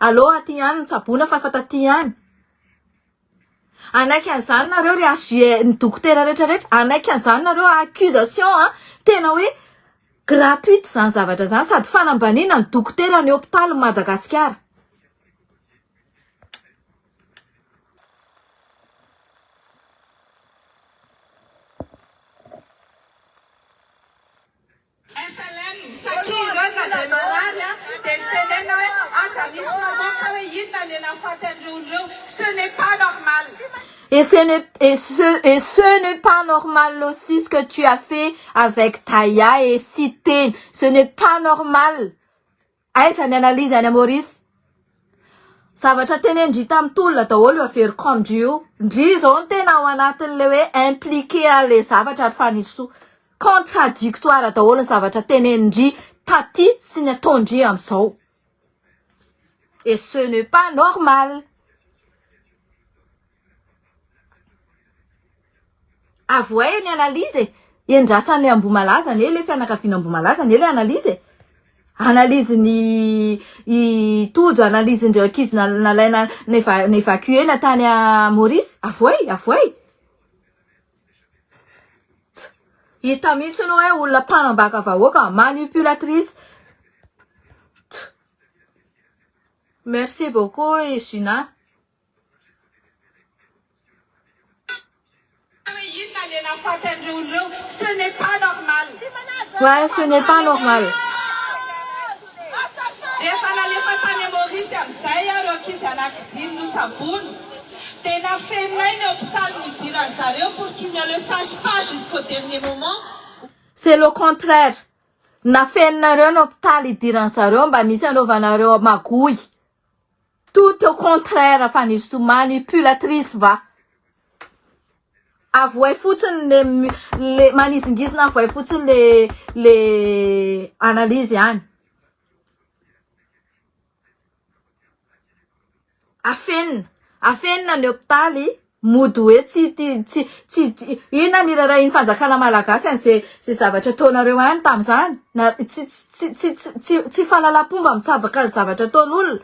allo aty ihany ny tsabona fa afata aty ihany. Anaiky an'izany nareo reagie ny dokotera rehetrarehetra, anaiky an'izany nareo accusation tena hoe gratuite zany zavatra zany sady fanambanina ny dokotera ny hôpitaly Madagasikara. FLM, Sati, Rona, de Malaria, des Ténénoé, ce n'est pas normal. Et ce n'est pas normal aussi ce que tu as fait avec Taya et Cité. Ce n'est pas normal. Aïssa n'analyse Anna Maurice. Zavatra tenendry tamin'ny tolona daholo averikondry io. Ndry zao ny tena ao anatin'le hoe impliqué le zavatra ary fanitso. Contradictoire daholo ny zavatra tenendry taty sy ny ataondry amin'izao. Et ce n'est pas normal. Avoe ny analyse. Endrasany Ambomalaza ny le fianakaviana Ambomalaza ny le analyse. Analyse ny tojo, analyse ndreo ankizy nalaina n'évacuer na tany Maurice. Avoe. Hita mihitsy anao hoe olona mpanambaka vahoaka, manipulatrice. Merci beaucoup, Gina. Ce n'est pas normal. Ouais, ce n'est pas normal. Pour qu'ils ne le sachent pas jusqu'au dernier moment. C'est le contraire. Na fenareo no hôpitaly idiran'ny zareo mba misy anaovanareo magoy. tout au contraire fanisoa manipulatrice va avoay fotsiny le manizingizina avoay fotsiny le analyse ihany afenina ny hôpitaly mody hoe tsy ina nirara iny fanjakana malagasy an'izay zavatra ataonareo ihany tam'izany na tsy fahalalam-pomba mitsabaka ny zavatra ataon'olona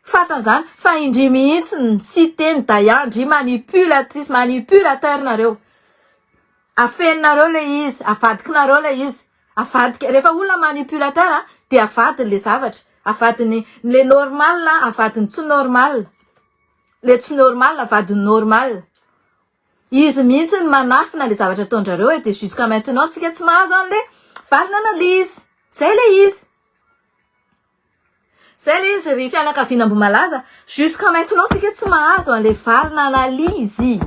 fatan'izany fa indry mihitsy sy teny dayandry manipulateur nareo afeninareo le izy avadikinareo le izy avadika rehefa olona manipulateur de avadiny le zavatra avadiny le normal avadiny tsy normal le tsy normal avadiny normal izy mihitsy ny manafina le zavatra ataondrareo de jusqu'à maintenant tsika tsy mahazo an'le valina analyse zay le izy ry fianakaviana mbo malaza jusqu'à maintenant tsika tsy mahazo an'le valina analyse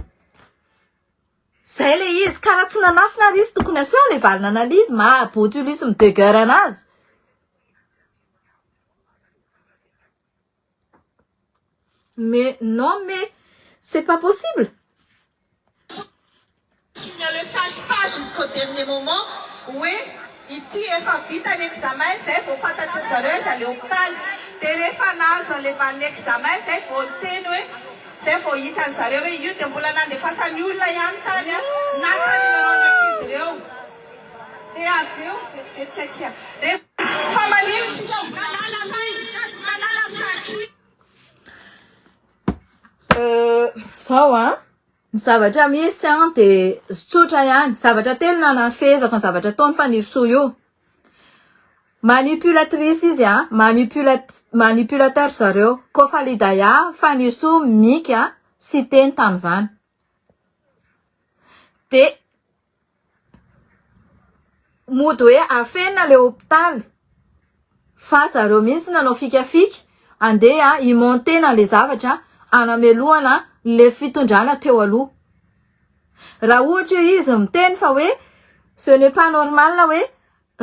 zay le izy karaha tsy nanafina ry izy tokony aseo le valina analyse botulisme de guerre anazy mais non mais c'est pas possible. Qui ne le sache pas jusqu'au dernier moment, oui, ity efa vita ny examen zay vao fantatry zareo izy ale hôpitaly de rehefa nahazo le valiny examen zay vao teny hoe zay vao hitan'ny zareo hoe io de mbola nandefasany olona ihany tany na tany numéro izy ireo de avy eo vetivety fa malinitsika manala saky zao ny zavatra misy de tsotra ihany zavatra telo nanafezako ny zavatra ataony fanisoa io manipulatrice izy manipulateur zareo kofa lidaya fanisoa mika sy teny tam'izany de mody hoe afenina le hôpitaly fa zareo mihitsy nanao fikafika andeha imontena le zavatra anamelohana le fitondrana teo aloha raha ohatra izy miteny fa hoe ce n'est pas normal hoe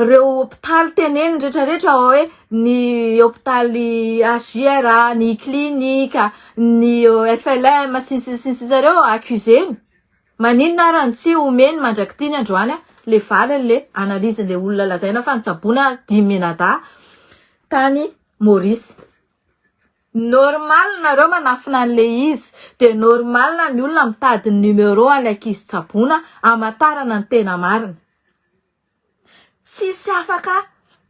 reo hôpitaly teneny rehetrarehetra hoe ny hôpitaly HJR ny klinika ny FLM sy zareo accuseny maninona arany tsy omeny mandrakitiny androany le valiny le analyse-le olona lazaina fa nitsaboana Dimenada tany Maurice normal nareo manafina an'le izy de normal ny olona mitady numéro an'le ankizy tsaboana amatarana ny tena marina tsisy afaka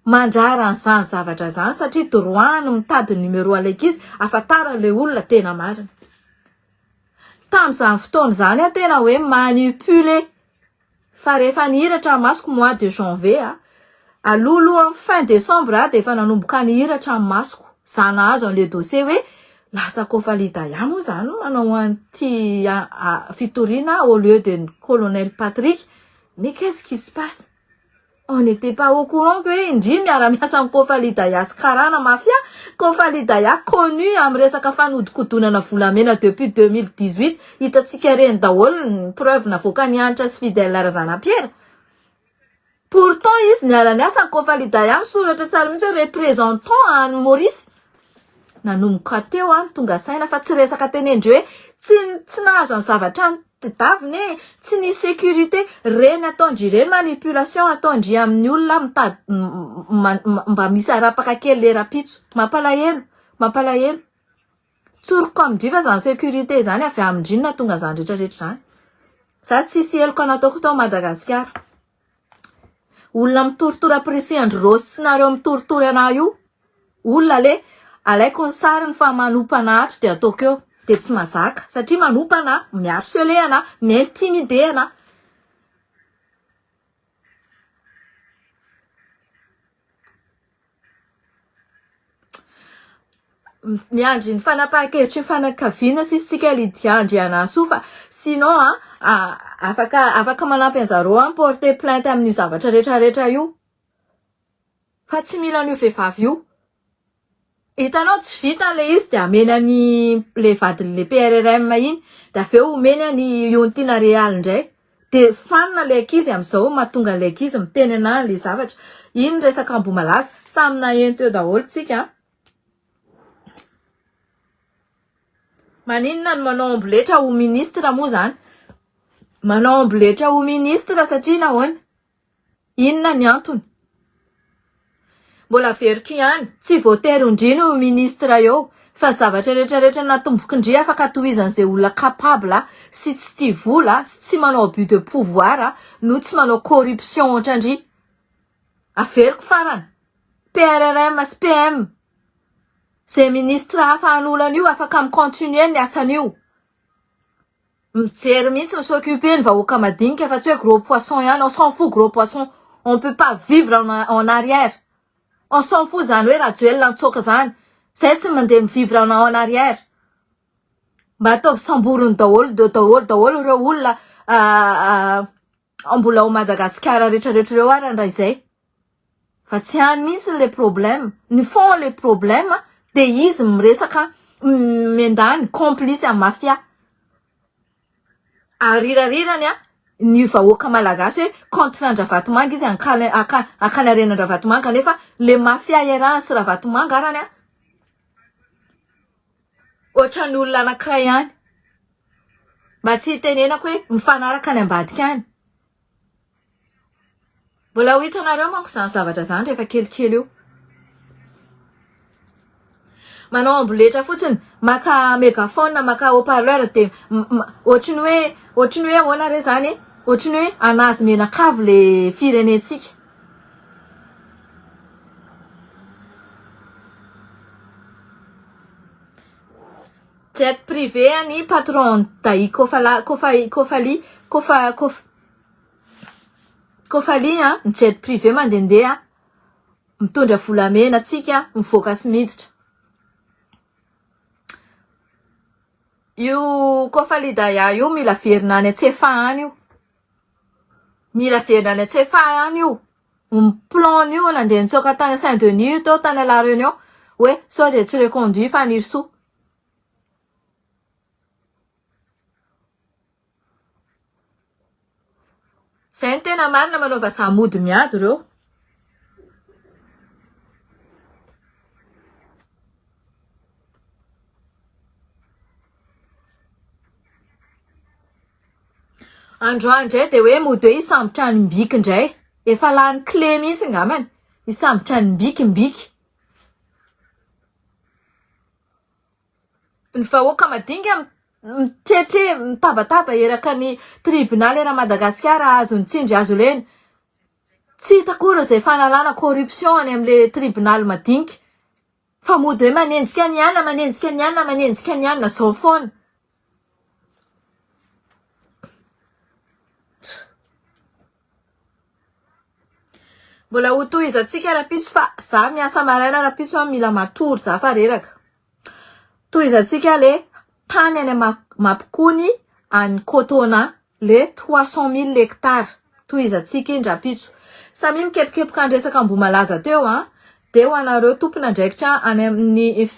mandrara an'izany zavatra zany satria droit ny mitady numéro an'le ankizy afatarana le olona tena marina tam'izany fotoana zany tena hoe manipulé fa rehefa nihiratra masoko mois de janvier alohaloha fin décembre de efa nanomboka nihiratra masoko za nahazo an'le dossier hoe lasa Kofalidaya moa zany manao anty fitoriana au lieu de colonel Patrick mais qu'est-ce qui se passe on n'était pas au courant que indry miara-miasa amin'ny Kofalidaya sy karana mafia Kofalidaya connu amin'ny resaka fanodikodonana volamena depuis 2018 hitatsika reny daholo ny preuve navoaka ny Anitra sy Fidèle Razanapierre pourtant izy niara-niasa amin'ny Kofalidaya misoratra tsara mihitsy représentant any Maurice nanomboka teo tonga saina fa tsy resaka tenendreo hoe tsy nahazo ny zavatra daviny tsy ny sécurité reny ataondry reny manipulation ataondry amin'ny olona mitady mba misy arapaka kely le rapitso mampalahelo tsoroko amindriva zany sécurité zany avy amindrinona tonga zany rehetrarehetra zany za tsisy eloko anataoko tao Madagasikara olona mitoritory apprécie andro rosy sy nareo mitoritory ana io olona le alaiko ny sariny fa manompa anahatry de ataoko eo de tsy mazaka satria manompa ana miharcelé ana miintimidé ana miandry ny fanapahan-kevitry ny fanakaviana sisitsika lidiandry anaso fa sinon afaka manampy anzareo porter plainte amin'io zavatra rehetrarehetra io fa tsy mila an'io vehivavy io hitanao tsy vita le izy de amenany le vadiny le PRRM iny de aveo omeny ny Untina Real ndray de fanina le ankizy am'izao mahatonga le ankizy miteny ana le zavatra iny resaka Ambomalaza samy naento eo daholo tsika Maninona no manao amboletra ho ministra moa zany? Manao amboletra ho ministra satria nahoana? Inona ny antony? Mbola veriko ihany, tsy voatery indriny ho ministra eo, fa zavatra rehetrarehetra natombokindry afaka tohizan'izay olona capable sy tsy tia vola sy tsy manao abus de pouvoir no tsy manao corruption ohatrandry. Averiko farany. PRRM sy PM. Zay ministra hafa an'olana io afaka mi-continuer ny asan'io. Mijery mihitsy ny s'occuper ny vahoaka madinika fa tsy hoe gros poisson ihany. On s'en fout gros poisson. On peut pas vivre en arrière. On s'en fout zany hoe raha joelona nitsoka zany. Zay tsy mandeha mivivre en arrière. Mba ataovy samborony daholo ireo olona mbola ao Madagasikara rehetrarehetra ireo ary andray zay. Fa tsy hany mihitsy les problèmes. Ny fond les problèmes de izy miresaka mendany complice amin'ny mafia. Arirarirany ny vahoaka malagasy hoe contre Andravatomanga izy ankany Andravatomanga nefa le mafia Iran sy Ravatomanga arany ohatran'ny olona anankiray ihany. Mba tsy hitenenako hoe mifanaraka any ambadika any. Mbola ho hitanareo manko zany zavatra zany rehefa kelikely io. Manao amboletra fotsiny, maka mégaphone, maka haut-parleur de ohatriny hoe ahoana re zany, ohatriny hoe anazy menakavy le firenetsika. Jet privé any patron Dahi Kofali ny jet privé mandendeha mitondra volamena tsika mivoaka sy miditra. Io Kofali Daya io mila verina any Antsefa any io. Mila verina any Antsefa any io. Plan io nandeha nitsoka tany Saint-Denis tao tany La Réunion hoe sao de tsy reconduit fa nirso. Zay ny tena marina manaova samody miady reo. Androany ndray de hoe mody hoe hisambotra ny mbiky ndray. Efa lany clé mihitsy ngamany. Hisambotra ny mbiky. Ny vahoaka madinika mitretre mitabataba eraka ny tribunal era Madagasikara azo ny tsindry azo lena. Tsy hitakory zay fanalana corruption any amle tribunal madinika. Fa mody hoe manenjika ny anona zao foana. Mbola ho tohizatsika rapitso fa za miasa maraina rapitso mila matory za fa reraka. Tohizatsika le tany any Mapikony any Cotona le 300 000 hectares. Tohizatsika iny rapitso. Samy mikepokepoka andresaka Ambomalaza teo de ho anareo tompona ndraikitra any amin'ny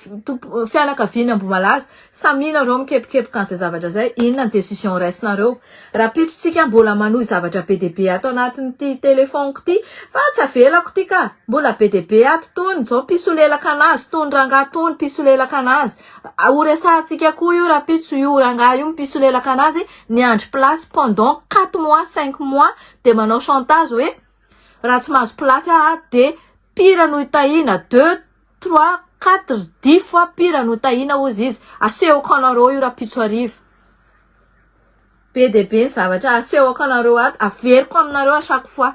fianakaviana Ambomalaza. Samy nareo mikepokepoka an'izay zavatra zay. Inona ny décision raisinareo. Rapitso tsika mbola manohy zavatra be de be ato anatin'ity telefoniko ty. Fa tsy avelako ty ka. Mbola be de be ato tony. Zao pisolelaka anazy. Tony rangahy tony pisolelaka anazy. Oresahantsika koa io rapitso io rangahy io pisolelaka anazy. Niandry place pendant 4 mois, 5 mois. De manao chantage hoe raha tsy mahazo place de pire no itahina 2, 3, 4, 10 fois pire no itahina ozy izy. Asehoko anareo io rapitso arivo. Be de be ny zavatra asehoko anareo ato. Averiko aminareo à chaque fois.